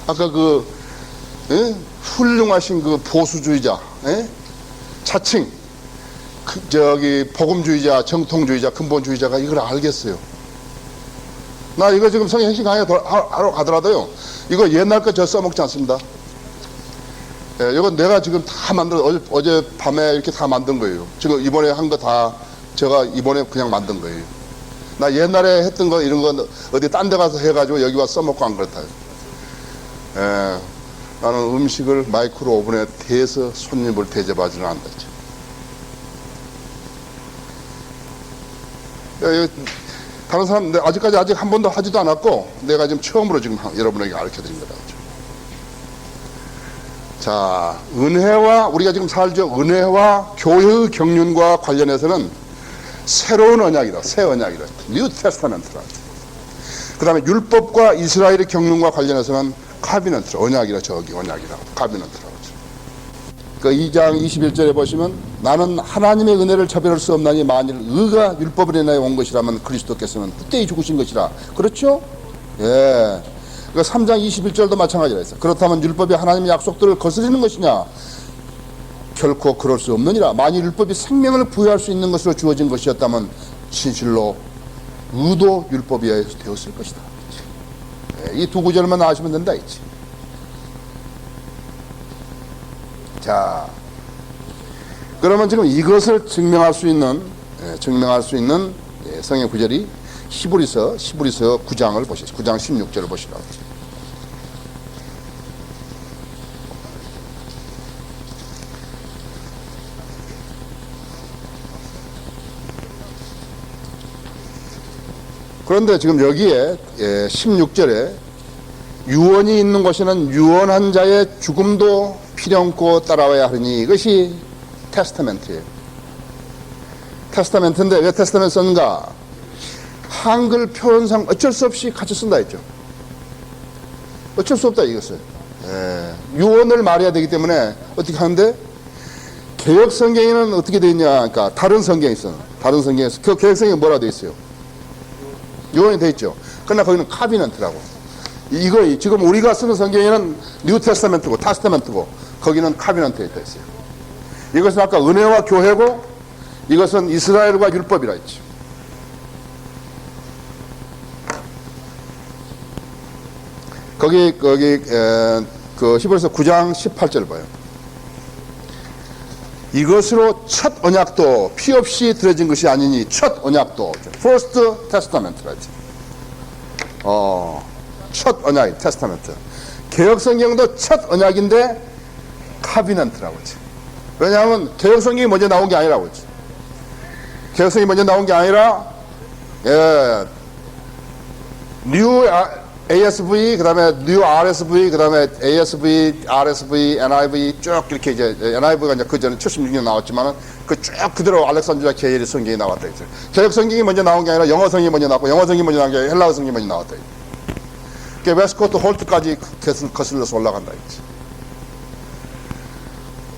S1: 아까 훌륭하신 그 보수주의자, 자칭 복음주의자, 정통주의자, 근본주의자가 이걸 알겠어요. 나 이거 지금 성경 핵심 강의 하러 가더라도요, 이거 옛날 거 저 써먹지 않습니다. 이건 내가 지금 다 어제 밤에 이렇게 다 만든 거예요. 지금 이번에 한 거 다 제가 이번에 그냥 만든 거예요. 나 옛날에 했던 거 이런 건 어디 딴 데 가서 해가지고 여기 와서 써먹고 안 그렇다. 나는 음식을 마이크로 오븐에 대서 손님을 대접하지는 않는다. 다른 사람 아직까지 아직 한 번도 하지도 않았고 내가 지금 처음으로 지금 여러분에게 가르쳐 드린 거다. 자, 은혜와 우리가 지금 살죠. 은혜와 교회의 경륜과 관련해서는 새로운 언약이다. 새 언약이다. 뉴 테스타멘트라. 그 다음에 율법과 이스라엘의 경륜과 관련해서는 카비넌트, 언약이라. 저기 언약이라. 카비넌트라고 하죠. 그 2장 21절에 보시면 나는 하나님의 은혜를 차별할 수 없나니 만일 의가 율법을 인하여 온 것이라면 그리스도께서는 그때에 죽으신 것이라. 그렇죠? 예. 그 3장 21절도 마찬가지라 했어요. 그렇다면 율법이 하나님의 약속들을 거스르는 것이냐? 결코 그럴 수 없느니라. 만일 율법이 생명을 부여할 수 있는 것으로 주어진 것이었다면 진실로 의도 율법이 되었을 것이다. 이 두 구절만 아시면 된다 했지. 자, 그러면 지금 이것을 증명할 수 있는 성경 구절이 히브리서 9장을 보시죠. 9장 16절을 보시라고. 그런데 지금 여기에 16절에 유언이 있는 곳에는 유언한 자의 죽음도 필요없고 따라와야 하니 이것이 테스타멘트예요. 테스타멘트인데 왜 테스타멘트 썼는가? 한글 표현상 어쩔 수 없이 같이 쓴다 했죠. 어쩔 수 없다 이것을. 유언을 말해야 되기 때문에 어떻게 하는데 개혁 성경에는 어떻게 되어 있냐? 그러니까 다른 성경에 있어. 다른 성경에서 그 개혁 성경에 뭐라 되어 있어요? 유언이 되어 있죠. 그러나 거기는 카비넌트라고. 이거 지금 우리가 쓰는 성경에는 뉴 테스타멘트고 타스타멘트고 거기는 카비넌트에 되어 있어요. 이것은 아까 은혜와 교회고 이것은 이스라엘과 율법이라 했죠. 거기 그 히브리서 9장 18절 봐요. 이것으로 첫 언약도 피 없이 들어진 것이 아니니 첫 언약도 first testament라 했지. 첫 언약 테스타멘트. 개혁 성경도 첫 언약인데 카비넌트라고 했지. 왜냐하면 개혁 성경이 먼저 나온 게 아니라고 했지. 개혁 성경이 먼저 나온 게 아니라 뉴 ASV, 그 다음에 New RSV, 그 다음에 ASV, RSV, NIV 쭉 이렇게 이제 NIV가 이제 그 전에 76년 나왔지만은 그 쭉 그대로 알렉산드리아 게일의 성경이 나왔다 했어요. 개혁 성경이 먼저 나온 게 아니라 영어 성경이 먼저 나왔고 영어 성경이 먼저 나온 게 아니라 헬라어 성경이 먼저 나왔다. 그 웨스코트 홀트까지 거슬러서 올라간다 했지.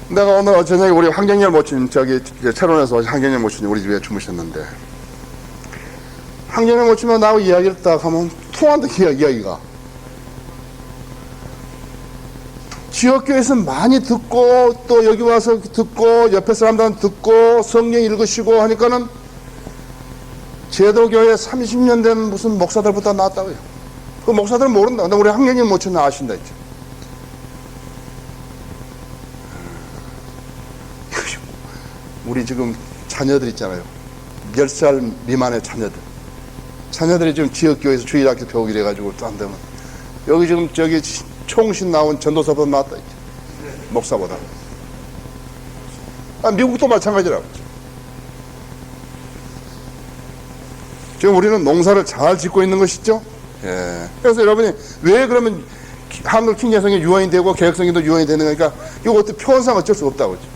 S1: 내가 오늘 저녁에 우리 황경열 모친 저기 채론에서 황경열 모친이 우리 집에 주무셨는데 황경열 모친만 나하고 이야기를 딱 하면 통한다 이야기가. 지역교회에서 많이 듣고 또 여기 와서 듣고 옆에 사람들은 듣고 성경 읽으시고 하니까는 제도교회 30년 된 무슨 목사들보다 낫다고요. 그 목사들은 모른다. 근데 우리 황경열 모친은 아신다 했죠. 우리 지금 자녀들 있잖아요. 10살 미만의 자녀들. 자녀들이 지금 지역교회에서 주일학교 배우기로 해가지고 또 안 되면 여기 지금 저기 총신 나온 전도사보다 낫다. 목사보다. 미국도 마찬가지라고. 지금 우리는 농사를 잘 짓고 있는 것이죠. 예. 그래서 여러분이 왜 그러면 한글 킹제성이 유언이 되고 개혁성인도 유언이 되는 거니까 이거 어떻게 표현상 어쩔 수 없다고 그러죠.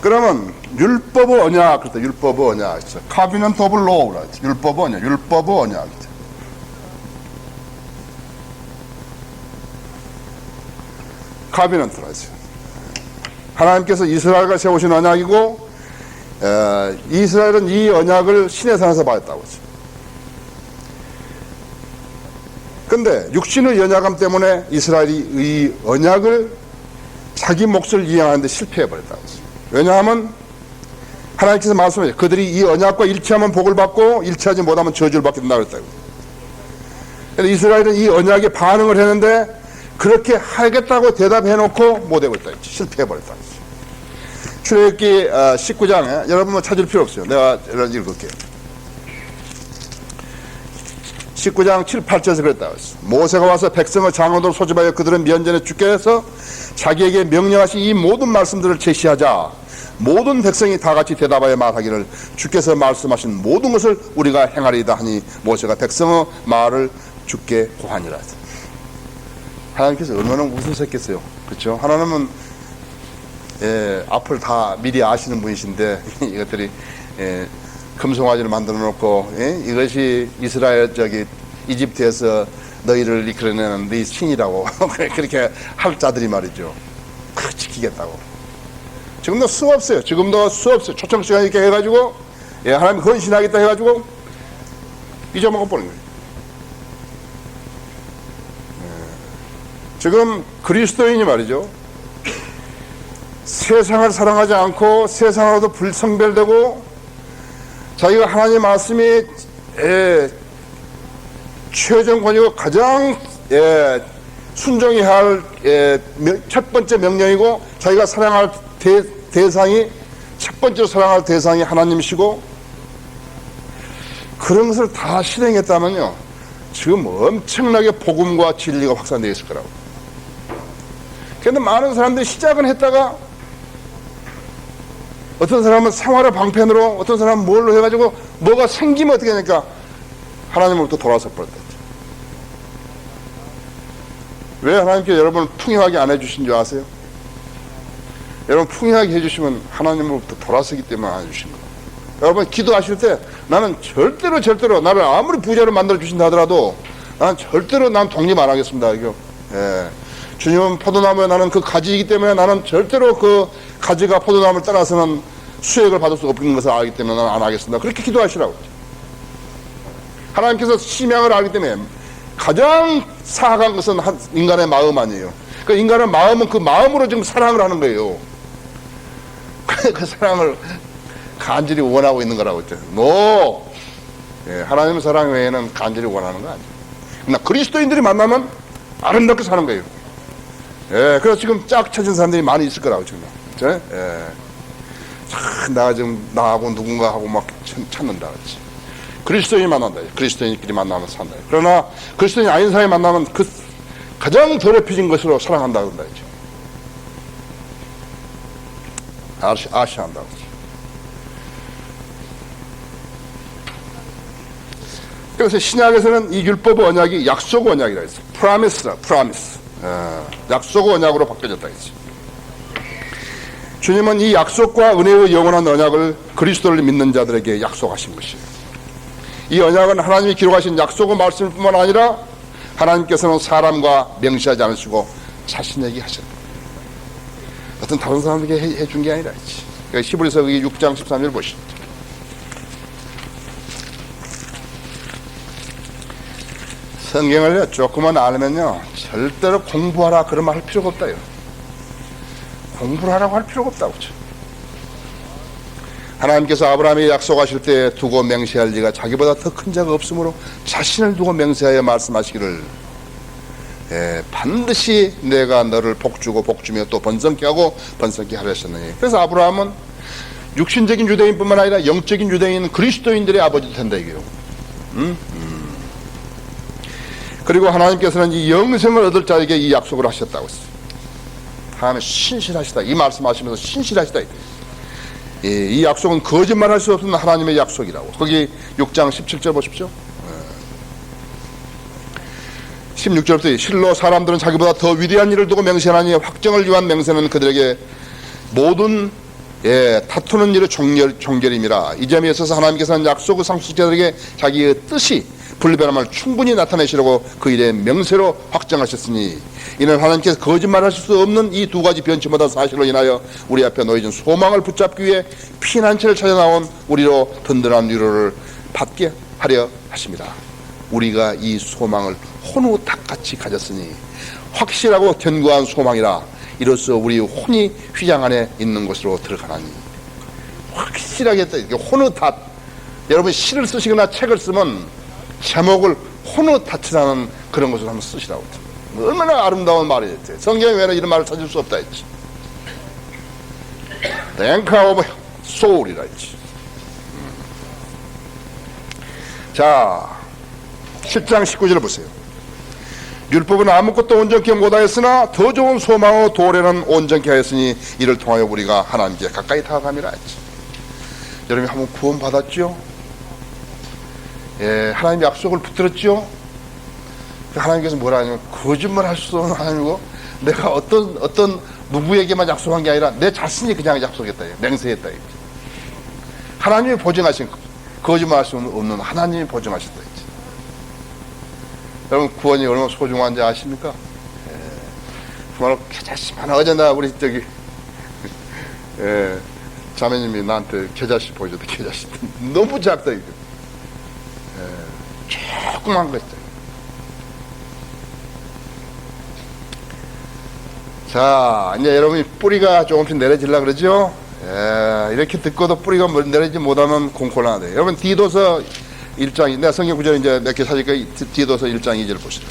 S1: 그러면 율법의 언약, 그랬다. 율법의 언약. Covenant of Law. 율법의 언약. 율법의 언약. Covenant라고 하죠. 하나님께서 이스라엘과 세우신 언약이고, 이스라엘은 이 언약을 신의 산에서 받았다고 하죠. 근데 육신의 연약함 때문에 이스라엘이 이 언약을 자기 몫을 이행하는데 실패해버렸다고 하죠. 왜냐하면 하나님께서 말씀하셨죠. 그들이 이 언약과 일치하면 복을 받고 일치하지 못하면 저주를 받게 된다고 했다고. 그래서 이스라엘은 이 언약에 반응을 했는데 그렇게 하겠다고 대답해놓고 못하고 있다. 실패해버렸다. 출애굽기 19장에 여러분 뭐 찾을 필요 없어요. 내가 읽을게요. 19장 7, 8절에서 그랬다고 했어. 모세가 와서 백성을 장로로 소집하여 그들은 면전에 주께 해서 자기에게 명령하신 이 모든 말씀들을 제시하자. 모든 백성이 다 같이 대답하여 말하기를 주께서 말씀하신 모든 것을 우리가 행하리이다 하니 모세가 백성의 말을 주께 고하니라. 하나님께서 얼마나 웃으셨겠어요. 그렇죠? 하나님은 앞을 다 미리 아시는 분이신데 이것들이 금송아지를 만들어 놓고 이것이 이스라엘 이집트에서 너희를 이끌어내는 네 신이라고 그렇게 할 자들이 말이죠. 지키겠다고. 지금도 수없어요. 지금도 수없어요. 초청시간 이렇게 해가지고 하나님 헌신하겠다 해가지고 잊어먹어 버린 거예요. 지금 그리스도인이 말이죠. 세상을 사랑하지 않고 세상으로도 불성별되고 자기가 하나님의 말씀이 최종권이고 가장 순종해야 할 첫 번째 명령이고 자기가 사랑할 대상이 첫 번째로 사랑할 대상이 하나님이시고 그런 것을 다 실행했다면요 지금 엄청나게 복음과 진리가 확산되어 있을 거라고. 그런데 많은 사람들이 시작은 했다가 어떤 사람은 생활의 방편으로 어떤 사람은 뭘로 해가지고 뭐가 생기면 어떻게 하니까 하나님으로부터 돌아서 버렸다. 왜 하나님께 여러분을 풍요하게 안 해주신 줄 아세요? 여러분 풍요하게 해주시면 하나님으로부터 돌아서기 때문에 안 해주신 거예요. 여러분 기도하실 때 나는 절대로 나를 아무리 부자로 만들어 주신다 하더라도 나는 절대로 난 독립 안 하겠습니다. 이거. 주님은 포도나무에 나는 그 가지이기 때문에 나는 절대로 그 가지가 포도나무를 따라서는 수액을 받을 수 없는 것을 알기 때문에 나는 안 하겠습니다. 그렇게 기도하시라고. 하나님께서 심양을 알기 때문에 가장 사악한 것은 인간의 마음 아니에요. 그 인간의 마음은 그 마음으로 지금 사랑을 하는 거예요. 그 사랑을 간절히 원하고 있는 거라고 했죠. 하나님의 사랑 외에는 간절히 원하는 거 아니에요. 그러나 그리스도인들이 만나면 아름답게 사는 거예요. 그래서 지금 짝 찾은 사람들이 많이 있을 거라고 지금. 내가 지금 나하고 누군가 하고 막 찾는다 그렇지. 그리스도인이 만난다. 그리스도인끼리 만나면 산다. 그러나 그리스도인이 아닌 사람이 만나면 그 가장 더럽혀진 것으로 사랑한다 그런다. 아시한다. 그래서 신약에서는 이 율법의 언약이 약속의 언약이라 했어. 프라미스라, 프라미스. 약속의 언약으로 바뀌어졌다 했지. 주님은 이 약속과 은혜의 영원한 언약을 그리스도를 믿는 자들에게 약속하신 것이에요. 이 언약은 하나님이 기록하신 약속의 말씀뿐만 아니라 하나님께서는 사람과 명시하지 않으시고 자신에게 하셨다. 어떤 다른 사람에게 해준 게 아니라 했지. 그러니까 히브리서 6장 13절 보시죠. 성경을 조금만 알면요 절대로 공부하라 그런 말 할 필요가 없다요. 공부를 하라고 할 필요가 없다고. 하나님께서 아브라함이 약속하실 때 두고 맹세할 리가 자기보다 더 큰 자가 없으므로 자신을 두고 맹세하여 말씀하시기를 반드시 내가 너를 복주고 복주며 또 번성케 하고 번성케 하려 하셨느니. 그래서 아브라함은 육신적인 유대인뿐만 아니라 영적인 유대인 그리스도인들의 아버지도 된다 이게요. 그리고 하나님께서는 이 영생을 얻을 자에게 이 약속을 하셨다고 했어요. 하나님 신실하시다. 이 말씀하시면서 신실하시다. 이 약속은 거짓말할 수 없는 하나님의 약속이라고. 거기 6장 17절 보십시오. 16절부터 실로 사람들은 자기보다 더 위대한 일을 두고 맹세하니 확정을 위한 맹세는 그들에게 모든 다투는 일의 종결임이라. 이 점에 있어서 하나님께서는 약속의 상속자들에게 자기의 뜻이 불변함을 충분히 나타내시려고 그 일의 명세로 확정하셨으니 이는 하나님께서 거짓말하실 수 없는 이 두 가지 변치마다 사실로 인하여 우리 앞에 놓여진 소망을 붙잡기 위해 피난처를 찾아 나온 우리로 든든한 위로를 받게 하려 하십니다. 우리가 이 소망을 혼우닭같이 가졌으니 확실하고 견고한 소망이라 이로써 우리 혼이 휘장 안에 있는 곳으로 들어가나니. 확실하게 혼우닭. 여러분 시를 쓰시거나 책을 쓰면 제목을 혼우닭이라는 그런 것을 한번 쓰시라고. 얼마나 아름다운 말이었지. 성경에 왜 이런 말을 찾을 수 없다 했지. The anchor of soul이라 했지. 자, 7장 19절을 보세요. 율법은 아무것도 온전케 못하였으나 더 좋은 소망의 도래는 온전케 하였으니 이를 통하여 우리가 하나님께 가까이 다가감이라 했지. 여러분이 한번 구원 받았죠? 하나님 약속을 붙들었죠? 하나님께서 뭐라 하냐면 거짓말 할 수 없는 하나님이고 내가 어떤 누구에게만 약속한 게 아니라 내 자신이 그냥 약속했다. 맹세했다. 하나님이 보증하신 거짓말 할 수 없는 하나님이 보증하셨다. 여러분 구원이 얼마나 소중한지 아십니까? 정말 겨자씨만 어제 나 우리 자매님이 나한테 겨자씨 보여줬다. 겨자씨 너무 작다 이거. 조그만 거 있다. 자, 이제 여러분이 뿌리가 조금씩 내려지려고 그러죠? 이렇게 듣고도 뿌리가 내려지지 못하면 공곤하네. 여러분 디도서 1장, 내가 성경 구절 이제 몇 개 찾을까? 디도서 1장 2절 보시죠.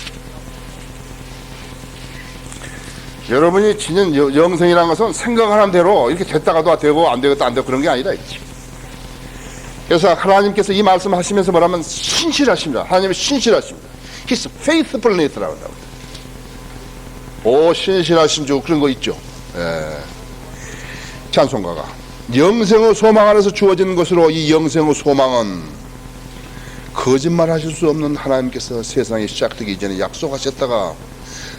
S1: 여러분이 지닌 영생이라는 것은 생각하는 대로 이렇게 됐다가도 되고 안 되겠다 안 되고 그런 게 아니라. 그래서 하나님께서 이 말씀 하시면서 뭐라면 신실하십니다. 하나님은 신실하십니다. His faithfulness라고 한다고. 오, 신실하신 주 그런 거 있죠. 찬송가가 영생의 소망 안에서 주어진 것으로 이 영생의 소망은 거짓말 하실 수 없는 하나님께서 세상이 시작되기 이전에 약속하셨다가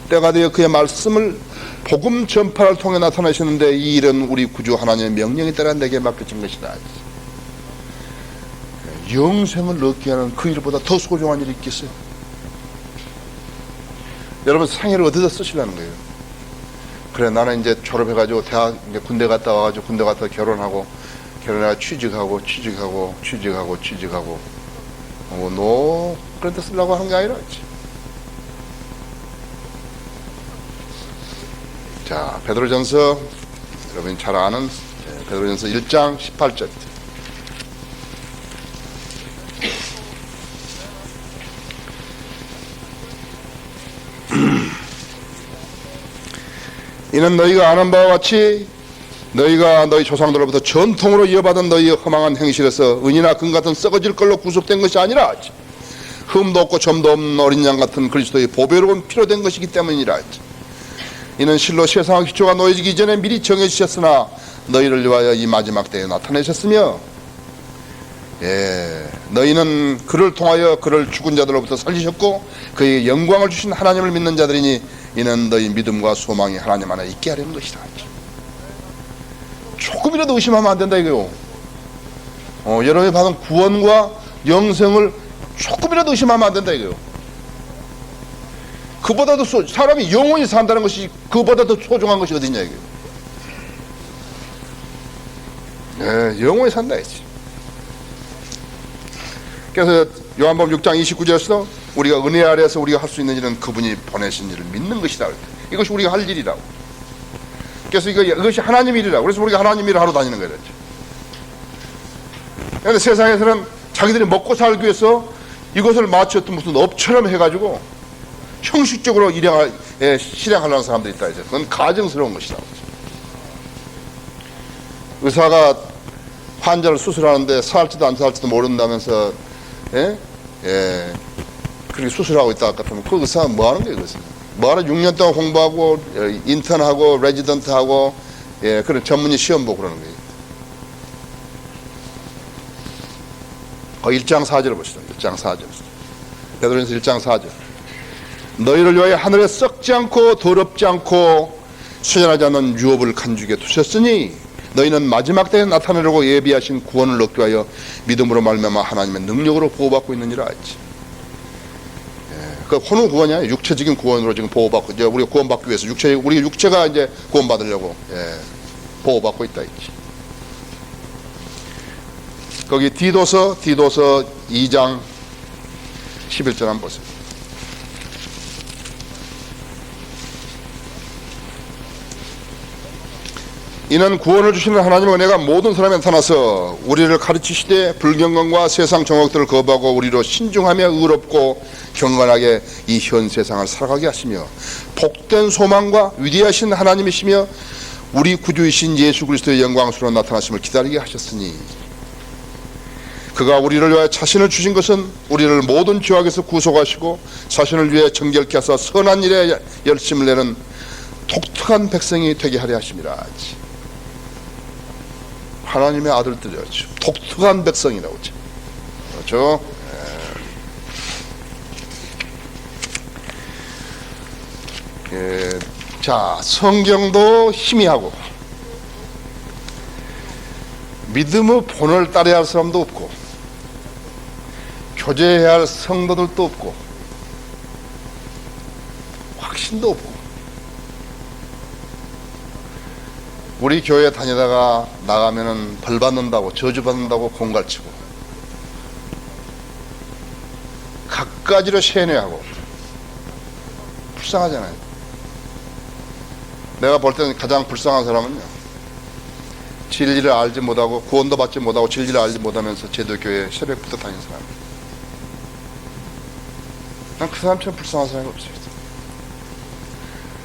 S1: 때가 되어 그의 말씀을 복음 전파를 통해 나타나셨는데 이 일은 우리 구주 하나님의 명령에 따라 내게 맡겨진 것이다. 영생을 얻게 하는 그 일보다 더 소중한 일이 있겠어요? 여러분 상해를 어디다 쓰시려는 거예요? 그래 나는 이제 졸업해가지고 대학 이제 군대 갔다 와가지고 군대 갔다 결혼하고 취직하고 너 그런 데 쓰려고 하는 게 아니라. 자, 베드로전서 여러분이 잘 아는 베드로전서 1장 18절. 이는 너희가 아는 바와 같이 너희가 너희 조상들로부터 전통으로 이어받은 너희의 허망한 행실에서 은이나 금 같은 썩어질 걸로 구속된 것이 아니라 흠도 없고 점도 없는 어린 양 같은 그리스도의 보배로운 피로 된 것이기 때문이라. 이는 실로 세상의 기초가 놓여지기 이전에 미리 정해주셨으나 너희를 위하여 이 마지막 때에 나타내셨으며 너희는 그를 통하여 그를 죽은 자들로부터 살리셨고 그의 영광을 주신 하나님을 믿는 자들이니 이는 너희 믿음과 소망이 하나님 안에 있게 하려는 것이다. 조금이라도 의심하면 안 된다 이거요. 여러분이 받은 구원과 영생을 조금이라도 의심하면 안 된다 이거요. 그보다도 사람이 영원히 산다는 것이 그보다도 소중한 것이 어딨냐 이거요. 영원히 산다 이지. 그래서 요한복음 6장 29절에서 우리가 은혜 아래에서 우리가 할 수 있는 일은 그분이 보내신 일을 믿는 것이다. 이것이 우리가 할 일이라고. 그래서 이것이 하나님 일이라고. 그래서 우리가 하나님 일을 하러 다니는 거죠. 그런데 세상에서는 자기들이 먹고 살기 위해서 이것을 마치 어떤 무슨 업처럼 해가지고 형식적으로 실행하려는 사람들이 있다. 그건 가증스러운 것이다. 의사가 환자를 수술하는데 살지도 안 살지도 모른다면서 예? 예. 그렇게 수술하고 있다 같으면 그 의사가 뭐 하는 거예요, 그것은? 뭐하러 6년 동안 공부하고 인턴하고 레지던트하고 예, 그런 전문의 시험 보고 그러는 거예요. 그 1장 4절을 보시죠. 1장 4절. 베드로전서 1장 4절. 너희를 위하여 하늘에 썩지 않고 더럽지 않고 쇠잔하지 않는 유업을 간주게 두셨으니 너희는 마지막 때에 나타내려고 예비하신 구원을 얻기 위하여 믿음으로 말미암아 하나님의 능력으로 보호받고 있느니라 했지. 예, 그 혼우 구원이야. 육체적인 구원으로 지금 보호받고 이제 우리가 구원받기 위해서 우리 육체가 이제 구원받으려고 예, 보호받고 있다 했지. 거기 디도서 2장 11절 한번 보세요. 이는 구원을 주시는 하나님의 은혜가 모든 사람에 나타나서 우리를 가르치시되 불경건과 세상 정욕들을 거부하고 우리로 신중하며 의롭고 경건하게 이 현 세상을 살아가게 하시며 복된 소망과 위대하신 하나님이시며 우리 구주이신 예수 그리스도의 영광스러운 나타나심을 기다리게 하셨으니 그가 우리를 위하여 자신을 주신 것은 우리를 모든 죄악에서 구속하시고 자신을 위해 정결케 하사 선한 일에 열심을 내는 독특한 백성이 되게 하려 하심이라. 하나님의 아들들이었죠. 독특한 백성이라고 했죠. 그렇죠? 예. 자, 성경도 희미하고 믿음의 본을 따라야 할 사람도 없고 교제해야 할 성도들도 없고 확신도 없고 우리 교회 다니다가 나가면은 벌 받는다고 저주받는다고 공갈치고 갖가지로 세뇌하고 불쌍하잖아요. 내가 볼 때는 가장 불쌍한 사람은요, 진리를 알지 못하고 구원도 받지 못하고 진리를 알지 못하면서 제도교회 새벽부터 다니는 사람. 난 그 사람처럼 불쌍한 사람이 없어요.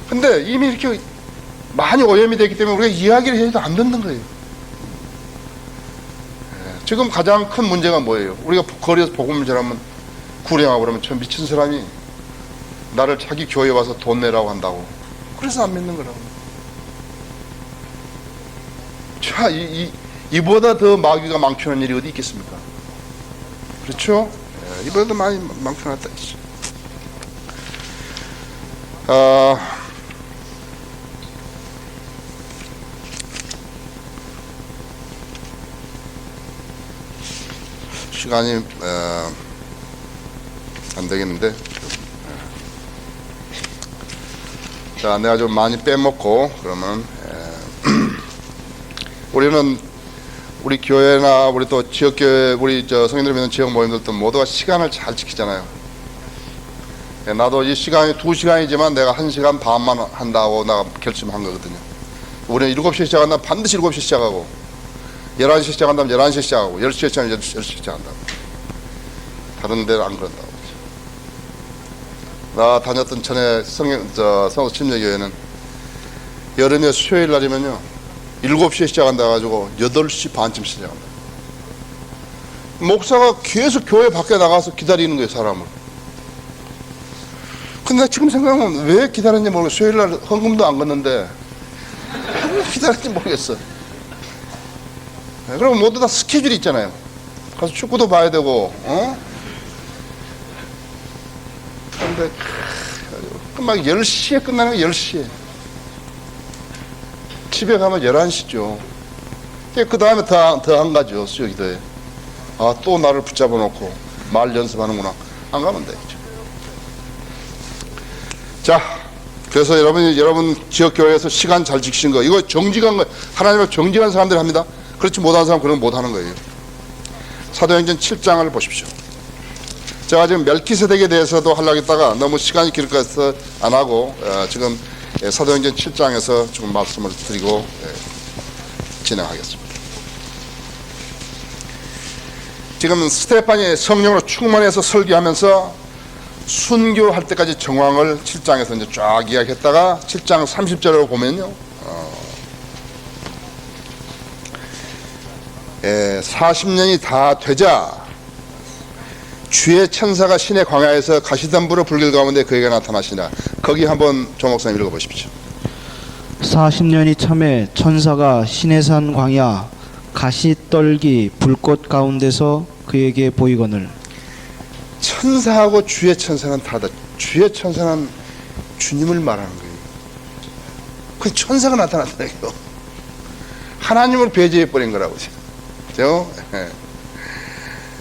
S1: 근데 이미 이렇게 많이 오염이 되기 때문에 우리가 이야기를 해도 안 듣는 거예요. 지금 가장 큰 문제가 뭐예요? 우리가 거리에서 복음을 전하면 구령하고 그러면 저 미친 사람이 나를 자기 교회에 와서 돈 내라고 한다고. 그래서 안 믿는 거라고. 자, 이보다 더 마귀가 망치는 일이 어디 있겠습니까? 그렇죠? 이보다 더 많이 망쳐놨다 했죠. 시간이 안 되겠는데, 자, 내가 좀 많이 빼먹고 그러면 우리는 우리 교회나 우리 또 지역교회 우리 성인들 믿는 지역 모임들도 모두가 시간을 잘 지키잖아요. 나도 이 시간이 2시간이지만 내가 1시간 반만 한다고 내가 결심한 거거든요. 우리는 7시에 시작한다면 반드시 7시에 시작하고 11시에 시작한다면 11시에 시작하고 10시에 시작하면 10시에 시작한다고. 다른 데는 안 그런다고. 나 다녔던 전에 성도 침례교회는 여름에 수요일 날이면요 7시에 시작한다 가지고 8시 반쯤 시작한다. 목사가 계속 교회 밖에 나가서 기다리는 거예요, 사람을. 근데 지금 생각하면 왜 기다렸는지 모르겠어. 수요일 날 헌금도 안 걷는데 왜 기다렸는지 모르겠어. 그럼 모두 다 스케줄이 있잖아요. 가서 축구도 봐야 되고, 근데 막 10시에 끝나는 거 10시에. 집에 가면 11시죠. 그 다음에 더 한 가지요, 수요 기도에. 아, 또 나를 붙잡아 놓고 말 연습하는구나. 안 가면 되죠. 자, 그래서 여러분 지역교회에서 시간 잘 지키신 거, 이거 정직한 거, 하나님을 정직한 사람들이 합니다. 그렇지 못한 사람은 그런 거 못하는 거예요. 사도행전 7장을 보십시오. 제가 지금 멜키세덱에 대해서도 하려고 했다가 너무 시간이 길 것 같아서 안 하고 지금 사도행전 7장에서 조금 말씀을 드리고 진행하겠습니다. 지금 스테판이 성령으로 충만해서 설교하면서 순교할 때까지 정황을 7장에서 이제 쫙 이야기했다가 7장 30절을 보면요, 40년이 다 되자 주의 천사가 시내 광야에서 가시덤불을 불길 가운데 그에게 나타나시나. 거기 한번 조 목사님 읽어보십시오.
S2: 40년이 참에 천사가 시내산 광야 가시떨기 불꽃 가운데서 그에게 보이거늘.
S1: 천사하고 주의 천사는 다르다. 주의 천사는 주님을 말하는 거예요. 그 천사가 나타났다는 거예요. 하나님을 배제해 버린 거라고. 그죠?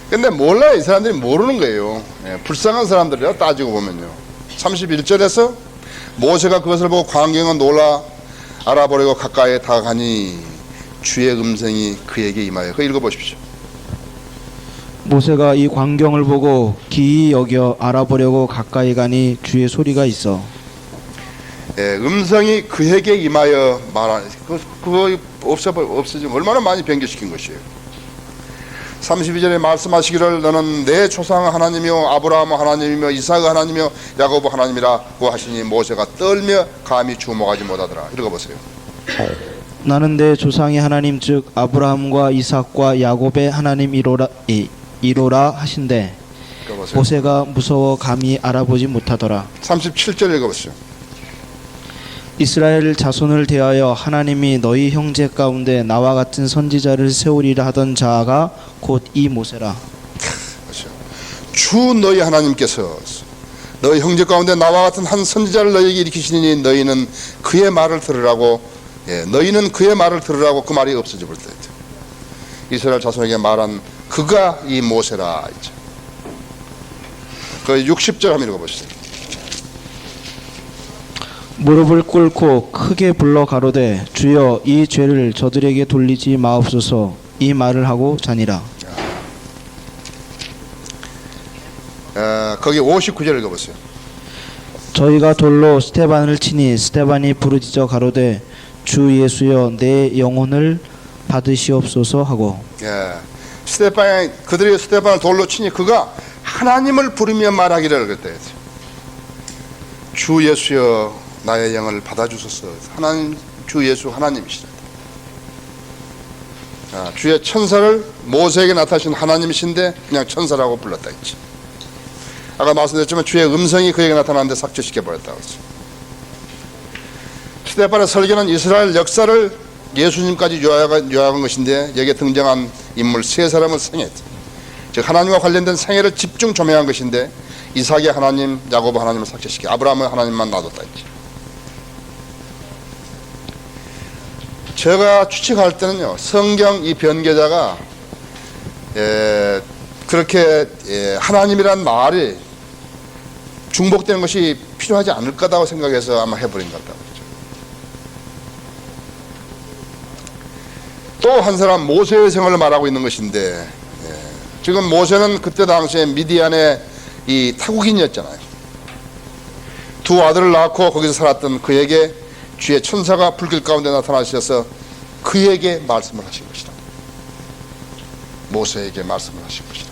S1: 근데 몰라요. 이 사람들이 모르는 거예요. 불쌍한 사람들이라 따지고 보면요. 31절에서 모세가 그것을 보고 광경은 놀라 알아보려고 가까이에 다가가니 주의 음성이 그에게 임하여. 그거 읽어보십시오.
S2: 모세가 이 광경을 보고 기이 여겨 알아보려고 가까이 가니 주의 소리가 있어.
S1: 음성이 그에게 임하여 말하는 그거 없어지면 얼마나 많이 변개시킨 것이에요. 32절에 말씀하시기를 너는 내 조상 하나님이요 아브라함 하나님이며 이삭 하나님이며 야곱 하나님이라고 하시니 모세가 떨며 감히 주목하지 못하더라. 읽어보세요.
S2: 나는 내 조상의 하나님 즉 아브라함과 이삭과 야곱의 하나님 이로라 하신대
S1: 읽어보세요.
S2: 모세가 무서워 감히 알아보지 못하더라.
S1: 37절 읽어보세요.
S2: 이스라엘 자손을 대하여 하나님이 너희 형제 가운데 나와 같은 선지자를 세우리라 하던 자가 곧 이 모세라.
S1: 그렇죠. 주 너희 하나님께서 너희 형제 가운데 나와 같은 한 선지자를 너희에게 일으키시니 너희는 그의 말을 들으라고 너희는 그의 말을 들으라고 그 말이 없어져 버렸다. 이스라엘 자손에게 말한 그가 이 모세라. 그 60절 한번 읽어보시죠.
S2: 무릎을 꿇고 크게 불러 가로되 주여 이 죄를 저들에게 돌리지 마옵소서 이 말을 하고 자니라.
S1: 거기 59절 읽어보세요.
S2: 저희가 돌로 스테반을 치니 스테반이 부르짖어 가로되 주 예수여 내 영혼을 받으시옵소서 하고.
S1: 그들이 스테반을 돌로 치니 그가 하나님을 부르며 말하기를 그랬대. 주 예수여 나의 영을 받아주소서. 하나님, 주 예수 하나님이시다. 주의 천사를 모세에게 나타나신 하나님이신데 그냥 천사라고 불렀다 했지. 아까 말씀드렸지만 주의 음성이 그에게 나타났는데 삭제시켜 버렸다고 했죠. 스데반의 설교는 이스라엘 역사를 예수님까지 요약한 것인데 여기에 등장한 인물 세 사람을 생했죠. 즉 하나님과 관련된 생애를 집중 조명한 것인데 이삭의 하나님, 야곱 하나님을 삭제시켜 아브라함의 하나님만 놔뒀다 했지. 제가 추측할 때는요, 성경 이 변개자가 그렇게 하나님이란 말이 중복되는 것이 필요하지 않을 거다고 생각해서 아마 해버린 것 같다고 그러죠. 또 한 사람 모세의 생활을 말하고 있는 것인데 지금 모세는 그때 당시에 미디안의 이 타국인이었잖아요. 두 아들을 낳고 거기서 살았던 그에게 주의 천사가 불길 가운데 나타나셔서 그에게 말씀을 하신 것이다. 모세에게 말씀을 하신 것이다.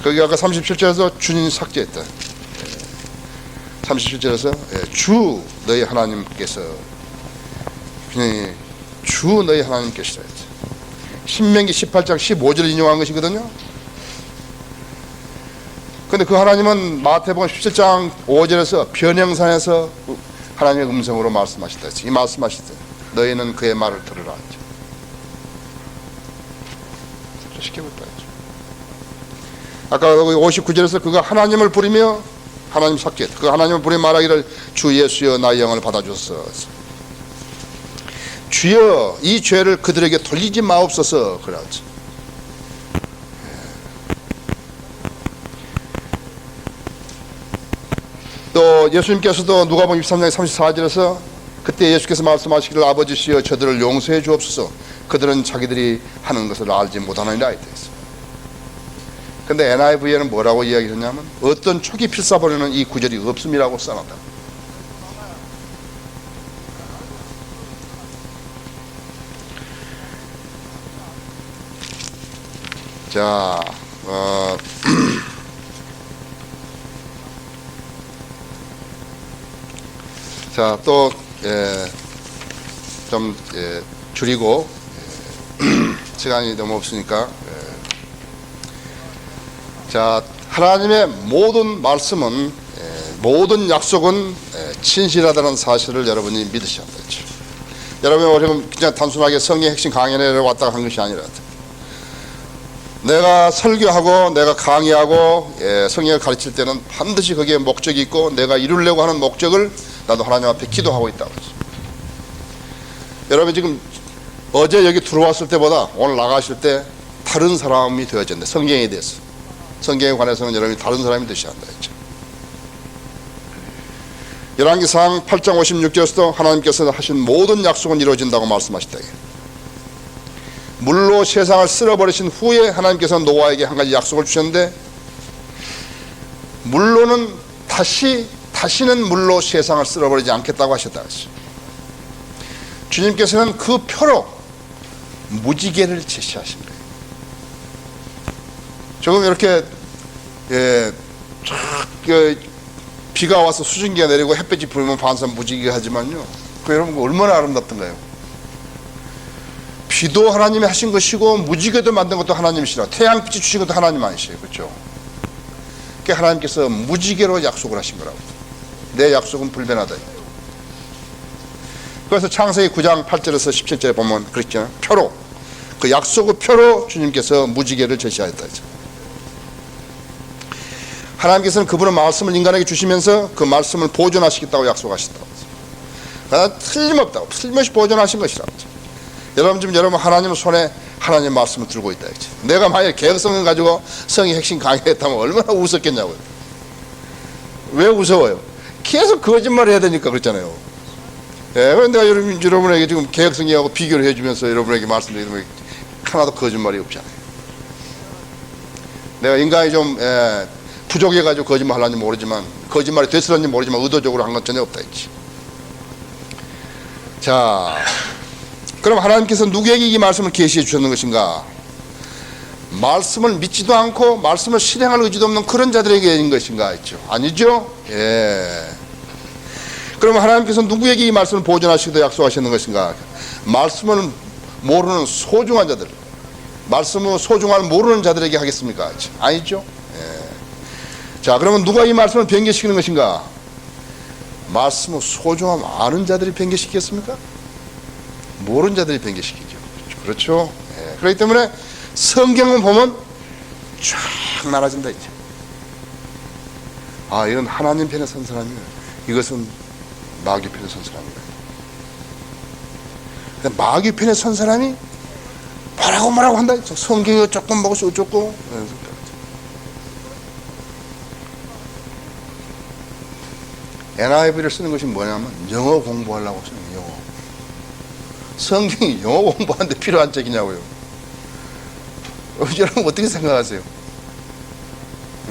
S1: 거기 아까 37절에서 주님 삭제했다. 37절에서 주 너희 하나님께서 주 너희 하나님께시라 했죠. 신명기 18장 15절을 인용한 것이거든요. 근데 그 하나님은 마태복음 17장 5절에서 변형산에서 하나님의 음성으로 말씀하시다. 이 말씀하시다. 너희는 그의 말을 들으라. 시켜볼까 했죠. 아까 59절에서 그가 하나님을 부르며 하나님 삭제. 그 하나님을 부르며 말하기를 주 예수여 나의 영을 받아주소서. 주여 이 죄를 그들에게 돌리지 마옵소서 그러지. 또 예수님께서도 누가복음 23장 34절에서 그때 예수께서 말씀하시기를 아버지시여 저들을 용서해 주옵소서 그들은 자기들이 하는 것을 알지 못하느니라 했어요. 근데 NIV에는 뭐라고 이야기했냐면 어떤 초기 필사본에는 이 구절이 없음이라고 써놨다. 자, 자, 또 좀 줄이고 시간이 너무 없으니까. 자, 하나님의 모든 말씀은, 모든 약속은 진실하다는 사실을 여러분이 믿으셔야 되죠. 여러분이 어려면 그냥 단순하게 성경 핵심 강연회를 왔다가 한 것이 아니라, 내가 설교하고 내가 강의하고 성경을 가르칠 때는 반드시 거기에 목적이 있고 내가 이루려고 하는 목적을 나도 하나님 앞에 기도하고 있다고 그러죠. 여러분 지금 어제 여기 들어왔을 때보다 오늘 나가실 때 다른 사람이 되어졌네. 성경에 대해서, 성경에 관해서는 여러분이 다른 사람이 되셔야 한다 했죠. 열왕기상 8장 56절에서도 하나님께서 하신 모든 약속은 이루어진다고 말씀하셨다. 물로 세상을 쓸어버리신 후에 하나님께서 노아에게 한 가지 약속을 주셨는데, 물로는 다시는 물로 세상을 쓸어버리지 않겠다고 하셨다. 주님께서는 그 표로 무지개를 제시하신 거예요. 조금 이렇게 비가 와서 수증기가 내리고 햇볕이 불면 반사 무지개가 하지만요, 그 여러분 얼마나 아름답던가요. 비도 하나님이 하신 것이고 무지개도 만든 것도 하나님이시라, 태양빛이 주신 것도 하나님 아니시에요. 그렇죠? 그러니까 하나님께서 무지개로 약속을 하신 거라고. 내 약속은 불변하다. 그래서 창세기 9장 8절에서 17절에 보면 그랬잖아요. 표로, 그 약속의 표로 주님께서 무지개를 제시하였다. 하나님께서는 그분의 말씀을 인간에게 주시면서 그 말씀을 보존하시겠다고 약속하셨다고. 그러나 틀림없다고, 틀림없이 보존하신 것이라고. 여러분 지금 여러분 하나님 손에 하나님의 말씀을 들고 있다. 내가 만약에 개혁성을 가지고 성의 핵심 강의했다면 얼마나 웃었겠냐고요. 왜 웃어요? 계속 거짓말을 해야 되니까 그렇잖아요. 그런데 내가 여러분에게 지금 개혁성이하고 비교를 해주면서 여러분에게 말씀드리면 하나도 거짓말이 없잖아요. 내가 인간이 좀 부족해가지고 거짓말 하려는지 모르지만, 거짓말이 됐을는지 모르지만 의도적으로 한 건 전혀 없다 했지. 자, 그럼 하나님께서 누구에게 이 말씀을 계시해 주셨는 것인가? 말씀을 믿지도 않고 말씀을 실행할 의지도 없는 그런 자들에게인 것인가 했죠. 아니죠? 그럼 하나님께서 누구에게 이 말씀을 보존하시기도 약속하셨는 것인가? 말씀을 모르는 소중한 자들, 말씀의 소중함을 모르는 자들에게 하겠습니까? 아니죠? 자, 그러면 누가 이 말씀을 변개시키는 것인가? 말씀의 소중함 아는 자들이 변개시키겠습니까? 모르는 자들이 변개시키죠. 그렇죠? 그렇기 때문에 성경을 보면 쫙 나눠진다 이제. 아, 이건 하나님 편에 선 사람이에요. 이것은 마귀 편에 선 사람이에요. 마귀 편에 선 사람이 뭐라고 한다. 성경이 조금 먹었어 어쩌고. NIV를 쓰는 것이 뭐냐면 영어 공부하려고 쓰는 거예요. 영어. 성경이 영어 공부하는데 필요한 책이냐고요. 여러분 어떻게 생각하세요?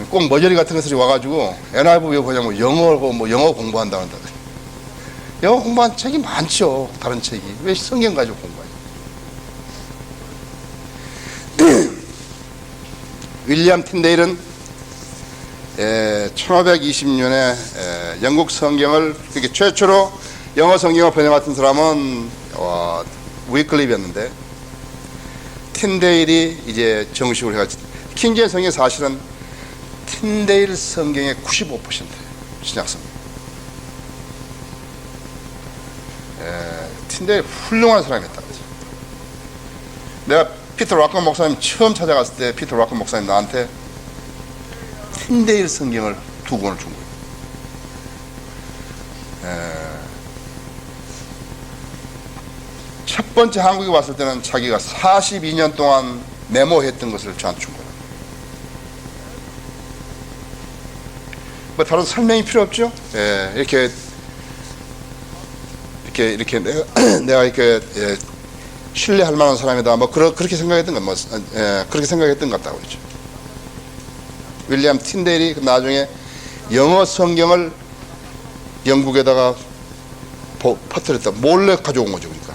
S1: 꼭 머저리 같은 것들이 와가지고 NIV 왜 보냐면 영어 공부한다 한다. 영어 공부한 책이 많죠. 다른 책이. 왜 성경 가지고 공부하냐. 윌리엄 틴데일은 1520년에 영국 성경을, 그게 최초로 영어 성경을 번역했던 사람은 위클립이었는데, 틴데일이 이제 정식으로 해가지고, 킹제임스 성경이 사실은 틴데일 성경의 95%예요. 신약 성경. 틴데일 훌륭한 사람이었다. 내가 피터 락건 목사님 처음 찾아갔을 때 피터 락건 목사님 나한테 틴데일 성경을 2권을 준 거예요. 첫 번째 한국에 왔을 때는 자기가 42년 동안 메모했던 것을 저한테 준 거예요. 뭐 다른 설명이 필요 없죠? 이렇게 내가 이렇게 신뢰할 만한 사람이다. 뭐 그렇게 생각했던 그렇게 생각했던 것 같다고 했죠. 윌리엄 틴데일이 나중에 영어 성경을 영국에다가 퍼뜨렸다. 몰래 가져온 거죠. 그러니까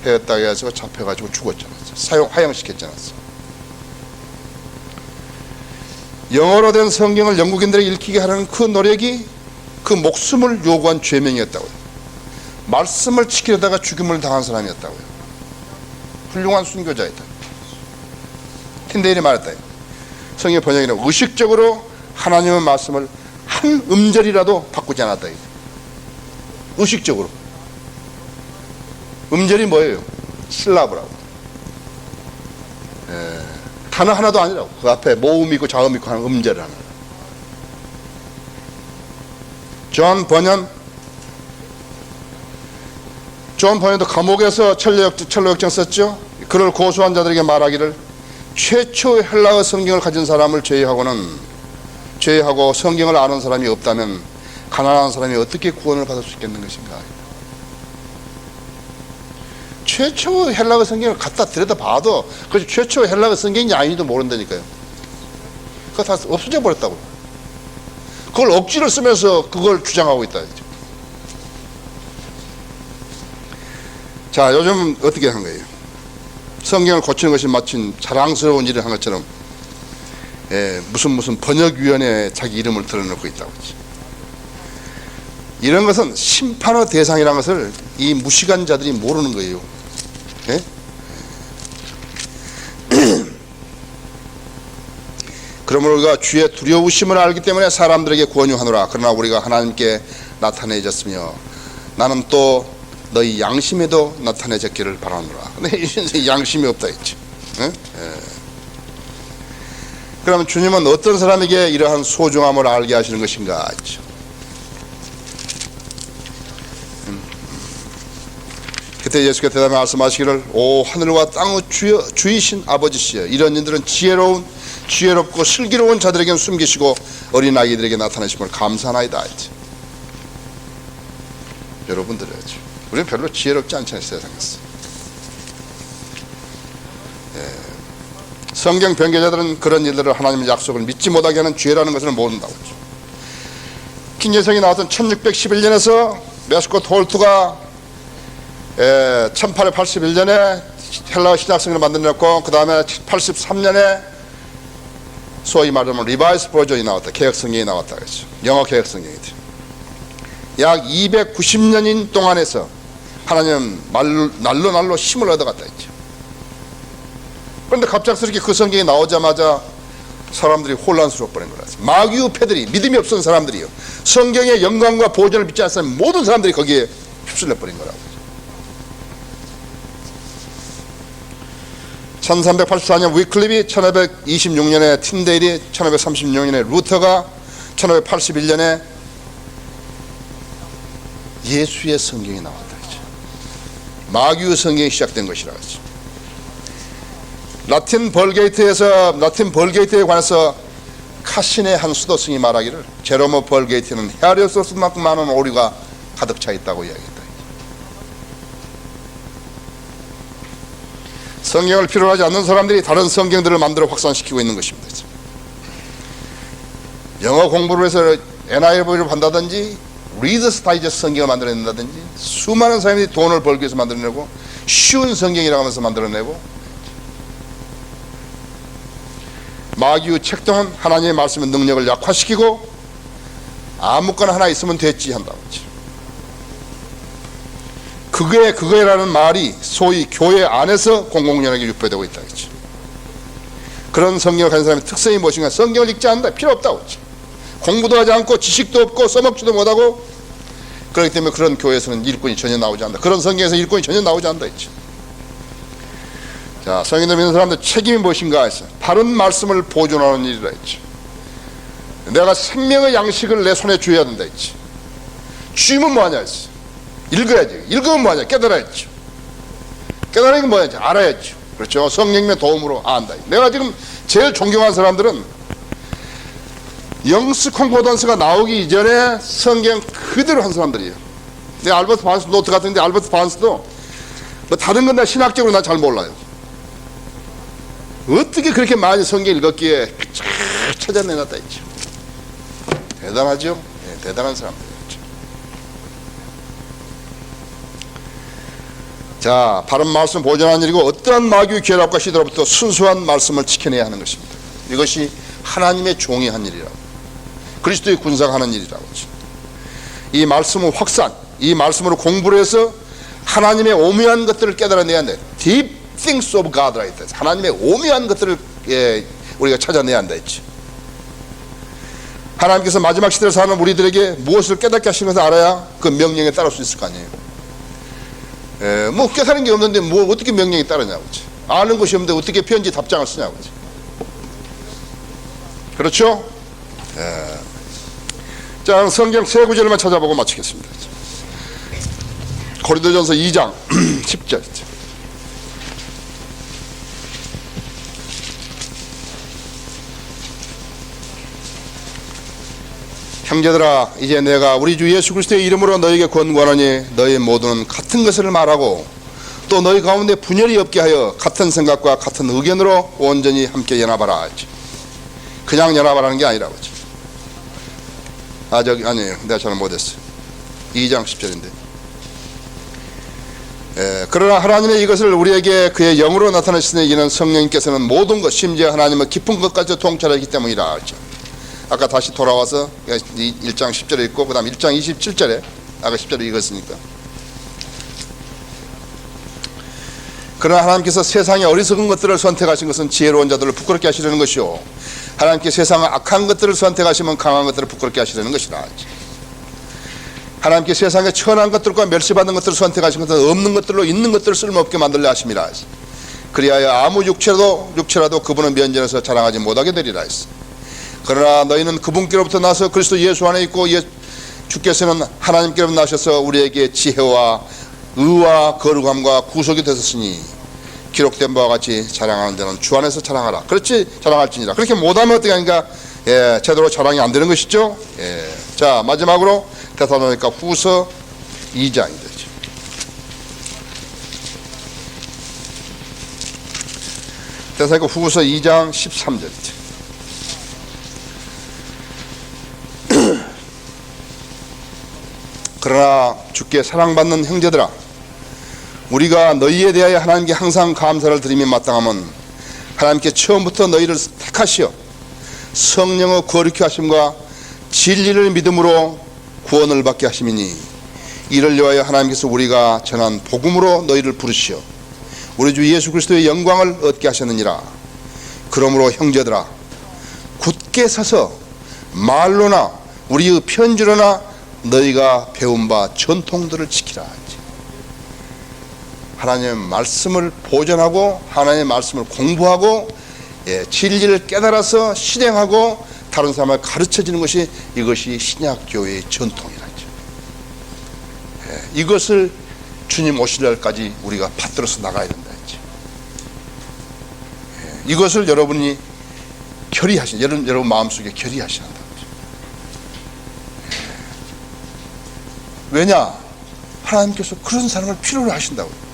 S1: 해였다 해서 잡혀가지고 죽었잖아. 화형시켰잖아. 영어로 된 성경을 영국인들에게 읽히게 하는 그 노력이 그 목숨을 요구한 죄명이었다고요. 말씀을 지키려다가 죽임을 당한 사람이었다고요. 훌륭한 순교자였다. 틴데일이 말했다. 성경 번역에는 의식적으로 하나님의 말씀을 한 음절이라도 바꾸지 않았다. 의식적으로. 음절이 뭐예요? 실라브라고. 단어 하나도 아니라고. 그 앞에 모음 있고 자음 있고 하는 음절 하나. 존 번연도 감옥에서 첼로 역정 썼죠. 그를 고소한 자들에게 말하기를 최초의 헬라어 성경을 가진 사람을 제외하고 성경을 아는 사람이 없다면 가난한 사람이 어떻게 구원을 받을 수 있겠는 것인가. 최초 헬라어 성경을 갖다 들여다봐도 그것이 최초 헬라어 성경인지 아닌지도 모른다니까요. 그거 다 없어져 버렸다고. 그걸 억지로 쓰면서 그걸 주장하고 있다. 자, 요즘 어떻게 한 거예요? 성경을 고치는 것이 마치 자랑스러운 일을 한 것처럼 무슨 번역위원회에 자기 이름을 드러놓고 있다고 하지. 이런 것은 심판의 대상이라는 것을 이 무식한 자들이 모르는 거예요. 예? 그러므로 우리가 주의 두려우심을 알기 때문에 사람들에게 권유하노라. 그러나 우리가 하나님께 나타내졌으며 나는 또 너희 양심에도 나타내졌기를 바라노라. 근데 이 양심이 없다 했지. 예? 그러면 주님은 어떤 사람에게 이러한 소중함을 알게 하시는 것인가 했죠. 그때 예수께서 대답해 말씀하시기를 오 하늘과 땅의 주이신 아버지시여 이런 일들은 지혜롭고 슬기로운 자들에게는 숨기시고 어린 아이들에게 나타내심을 감사하나이다 했지. 여러분들이죠. 우리는 별로 지혜롭지 않잖아요. 세상에서. 성경 변개자들은 그런 일들을 하나님의 약속을 믿지 못하게 하는 죄라는 것을 모른다고 했죠. 킹예성이 나왔던 1611년에서 메스코트 홀트가 1881년에 헬라 신약성경을 만들어냈고 그 다음에 83년에 소위 말하면 리바이스 버전이 나왔다. 개혁성경이 나왔다 그랬죠. 영어 개혁성경이죠. 약 290년인 동안에서 하나님은 날로 힘을 얻어갔다 했죠. 그런데 갑작스럽게 그 성경이 나오자마자 사람들이 혼란스러워 버린 거라. 마귀우패들이 믿음이 없는 사람들이요. 성경의 영광과 보존을 믿지 않는 사람 모든 사람들이 거기에 휩쓸려 버린 거라고. 1384년 위클립이 1526년에 틴데일이 1536년에 루터가 1581년에 예수의 성경이 나왔다. 마귀의 성경이 시작된 것이라고 했죠. 라틴 벌게이트에 관해서 카신의 한 수도승이 말하기를 제로모 벌게이트는 헤아리오스만큼 많은 오류가 가득 차 있다고 이야기했다. 성경을 필요로 하지 않는 사람들이 다른 성경들을 만들어 확산시키고 있는 것입니다. 영어 공부를 해서 NIV를 한다든지 리더스 다이제스트 성경을 만들어낸다든지 수많은 사람들이 돈을 벌기 위해서 만들어내고 쉬운 성경이라고 하면서 만들어내고 마귀의 책 또한 하나님의 말씀의 능력을 약화시키고 아무거나 하나 있으면 됐지 한다고 했죠. 그거라는 말이 소위 교회 안에서 공공연하게 유포되고 있다고 했죠. 그런 성경을 가진 사람의 특성이 무엇인가? 성경을 읽지 않는다. 필요 없다고 했죠. 공부도 하지 않고 지식도 없고 써먹지도 못하고 그렇기 때문에 그런 교회에서는 일꾼이 전혀 나오지 않는다. 그런 성경에서 일꾼이 전혀 나오지 않는다 했죠. 자, 성경을 믿는 사람들 책임이 무엇인가 했어요. 바른 말씀을 보존하는 일이라 했죠. 내가 생명의 양식을 내 손에 쥐어야 된다 했지. 쥐면 뭐하냐 했어. 읽어야지. 읽으면 뭐하냐. 깨달아야지. 깨달은 게 뭐냐지. 알아야지. 그렇죠. 성령님의 도움으로 안다. 내가 지금 제일 존경하는 사람들은 영스 콩코던스가 나오기 이전에 성경 그대로 한 사람들이에요. 알버트 반스 노트 같은데 알버트 반스도 뭐 다른 건 다 신학적으로 난 잘 몰라요. 어떻게 그렇게 많이 성경 읽었기에 쫙 찾아내놨다 했죠. 대단하죠. 네, 대단한 사람들이죠. 자, 바른 말씀 보존하는 일이고 어떠한 마귀의 결합과 시도로부터 순수한 말씀을 지켜내야 하는 것입니다. 이것이 하나님의 종이 한 일이라고. 그리스도의 군사가 하는 일이라고 하죠. 이 말씀의 확산, 이 말씀으로 공부를 해서 하나님의 오묘한 것들을 깨달아내야 돼. Deep things of God라 했다. 하나님의 오묘한 것들을 우리가 찾아내야 한다 했지. 하나님께서 마지막 시대를 사는 우리들에게 무엇을 깨닫게 하신 것을 알아야 그 명령에 따를 수 있을 거 아니에요. 뭐 깨달은 게 없는데 뭐 어떻게 명령에 따르냐고. 그렇지. 아는 것이 없는데 어떻게 편지 답장을 쓰냐고. 그렇지. 그렇죠? 자, 성경 세 구절만 찾아보고 마치겠습니다. 고린도전서 2장 10절. 형제들아, 이제 내가 우리 주 예수 그리스도의 이름으로 너에게 권고하노니 너희 모두는 같은 것을 말하고 또 너희 가운데 분열이 없게 하여 같은 생각과 같은 의견으로 온전히 함께 연합하라. 그냥 연합하라는 게 아니라고. 아니에요. 내가 잘 못했어요. 2장 10절인데. 그러나 하나님의 이것을 우리에게 그의 영으로 나타내시는 이는 성령님께서는 모든 것, 심지어 하나님의 깊은 것까지 통찰하기 때문이라. 아까 다시 돌아와서 1장 10절에 있고 그 다음 1장 27절에 아까 10절에 읽었으니까. 그러나 하나님께서 세상의 어리석은 것들을 선택하신 것은 지혜로운 자들을 부끄럽게 하시려는 것이요, 하나님께 세상의 악한 것들을 선택하시면 강한 것들을 부끄럽게 하시려는 것이라. 하나님께 세상의 천한 것들과 멸시받는 것들을 선택하신 것은 없는 것들로 있는 것들을 쓸모없게 만들려 하심이라. 그리하여 아무 육체라도 그분의 면전에서 자랑하지 못하게 되리라 했어. 그러나 너희는 그분께로부터 나서 그리스도 예수 안에 있고 주께서는 하나님께로부터 나셔서 우리에게 지혜와 의와 거룩함과 구속이 되셨으니 기록된 바와 같이 자랑하는 자는 주 안에서 자랑하라. 그렇지, 자랑할지니라. 그렇게 못하면 어떻게 하니까 제대로 자랑이 안 되는 것이죠. 자, 마지막으로 데살로니가 후서 2장이 되죠. 데살로니가 후서 2장 13절이죠. 그러나 주께 사랑받는 형제들아, 우리가 너희에 대하여 하나님께 항상 감사를 드리며 마땅함은 하나님께 처음부터 너희를 택하시어 성령의 거룩히 하심과 진리를 믿음으로 구원을 받게 하심이니, 이를 위하여 하나님께서 우리가 전한 복음으로 너희를 부르시어 우리 주 예수 그리스도의 영광을 얻게 하셨느니라. 그러므로 형제들아, 굳게 서서 말로나 우리의 편지로나 너희가 배운 바 전통들을 지키라. 하나님의 말씀을 보존하고 하나님의 말씀을 공부하고 진리를 깨달아서 실행하고 다른 사람을 가르쳐주는 것이, 이것이 신약교회의 전통이라죠. 이것을 주님 오실 날까지 우리가 받들어서 나가야 된다 했죠. 이것을 여러분이 여러분 마음속에 결의하셔야 한다. 왜냐? 하나님께서 그런 사람을 필요로 하신다고요.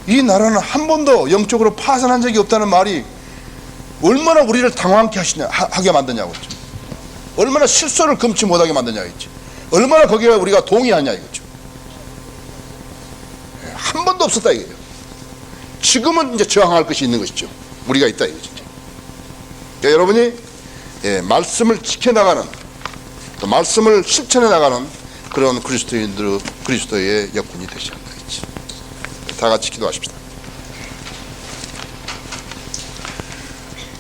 S1: 이 나라는 한 번도 영적으로 파산한 적이 없다는 말이 얼마나 우리를 당황케 하게 만드냐고 했죠. 얼마나 실수를 금치 못하게 만드냐 했죠. 얼마나 거기에 우리가 동의하냐 이거죠. 한 번도 없었다 이거예요. 지금은 이제 저항할 것이 있는 것이죠. 우리가 있다 이거죠. 그러니까 여러분이 말씀을 지켜나가는, 또 말씀을 실천해 나가는 그런 그리스도의 역군이 되셔야 한다. 다 같이 기도하십시다.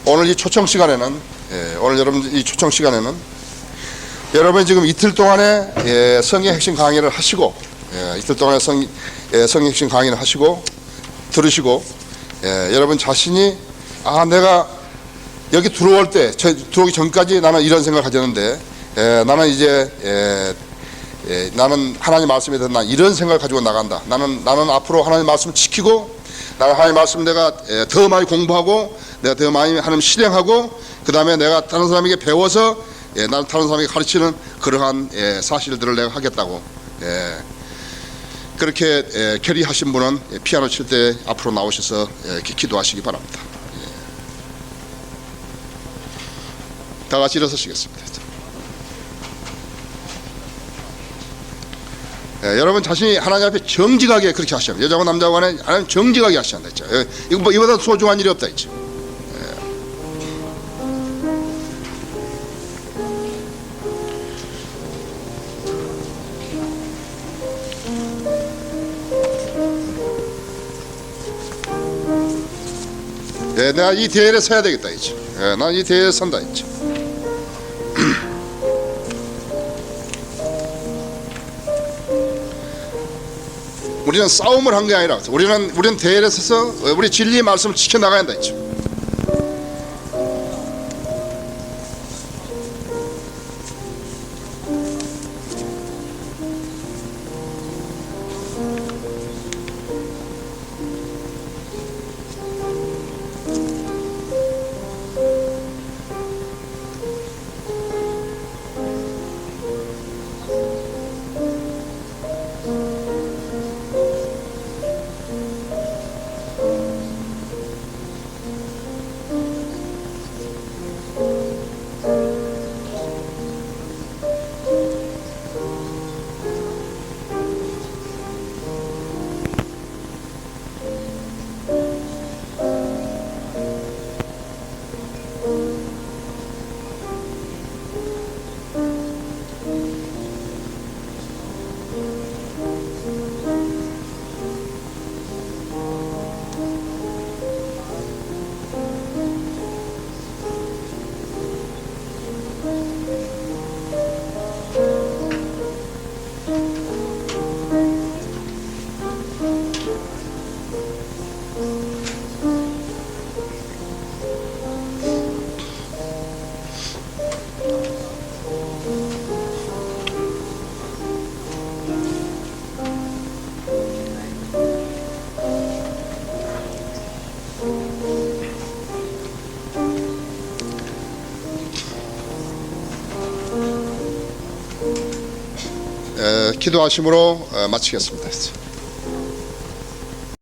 S1: 오늘 이 초청 시간에는 여러분 지금 이틀 동안에 성경 핵심 강의를 하시고, 이틀 동안에 성경 핵심 강의를 하시고 들으시고, 여러분 자신이 내가 여기 들어오기 전까지 나는 이런 생각을 가졌는데, 나는 이제 나는 하나님 말씀에 대해서 난 이런 생각을 가지고 나간다. 나는 앞으로 하나님 말씀을 지키고, 나는 하나님 말씀 내가 더 많이 공부하고, 내가 더 많이 하나님 실행하고, 그 다음에 내가 다른 사람에게 배워서 나는 다른 사람에게 가르치는 그러한 사실들을 내가 하겠다고, 그렇게 결의하신 분은 피아노 칠 때 앞으로 나오셔서 기도하시기 바랍니다. 다 같이 일어서시겠습니다. 여러분 자신이 하나님 앞에 정직하게 그렇게 하셔야 합니다. 여자와 남자와 간에 하나님 정직하게 하셔야 한다. 이거보다 소중한 일이 없다 했죠. 내가 이 대열에 서야 되겠다 했죠. 난 이 대열에 선다 했죠. 우리는 싸움을 한 게 아니라 우리는 대열에 서서 우리 진리의 말씀을 지켜나가야 한다 했죠. 기도하심으로 마치겠습니다.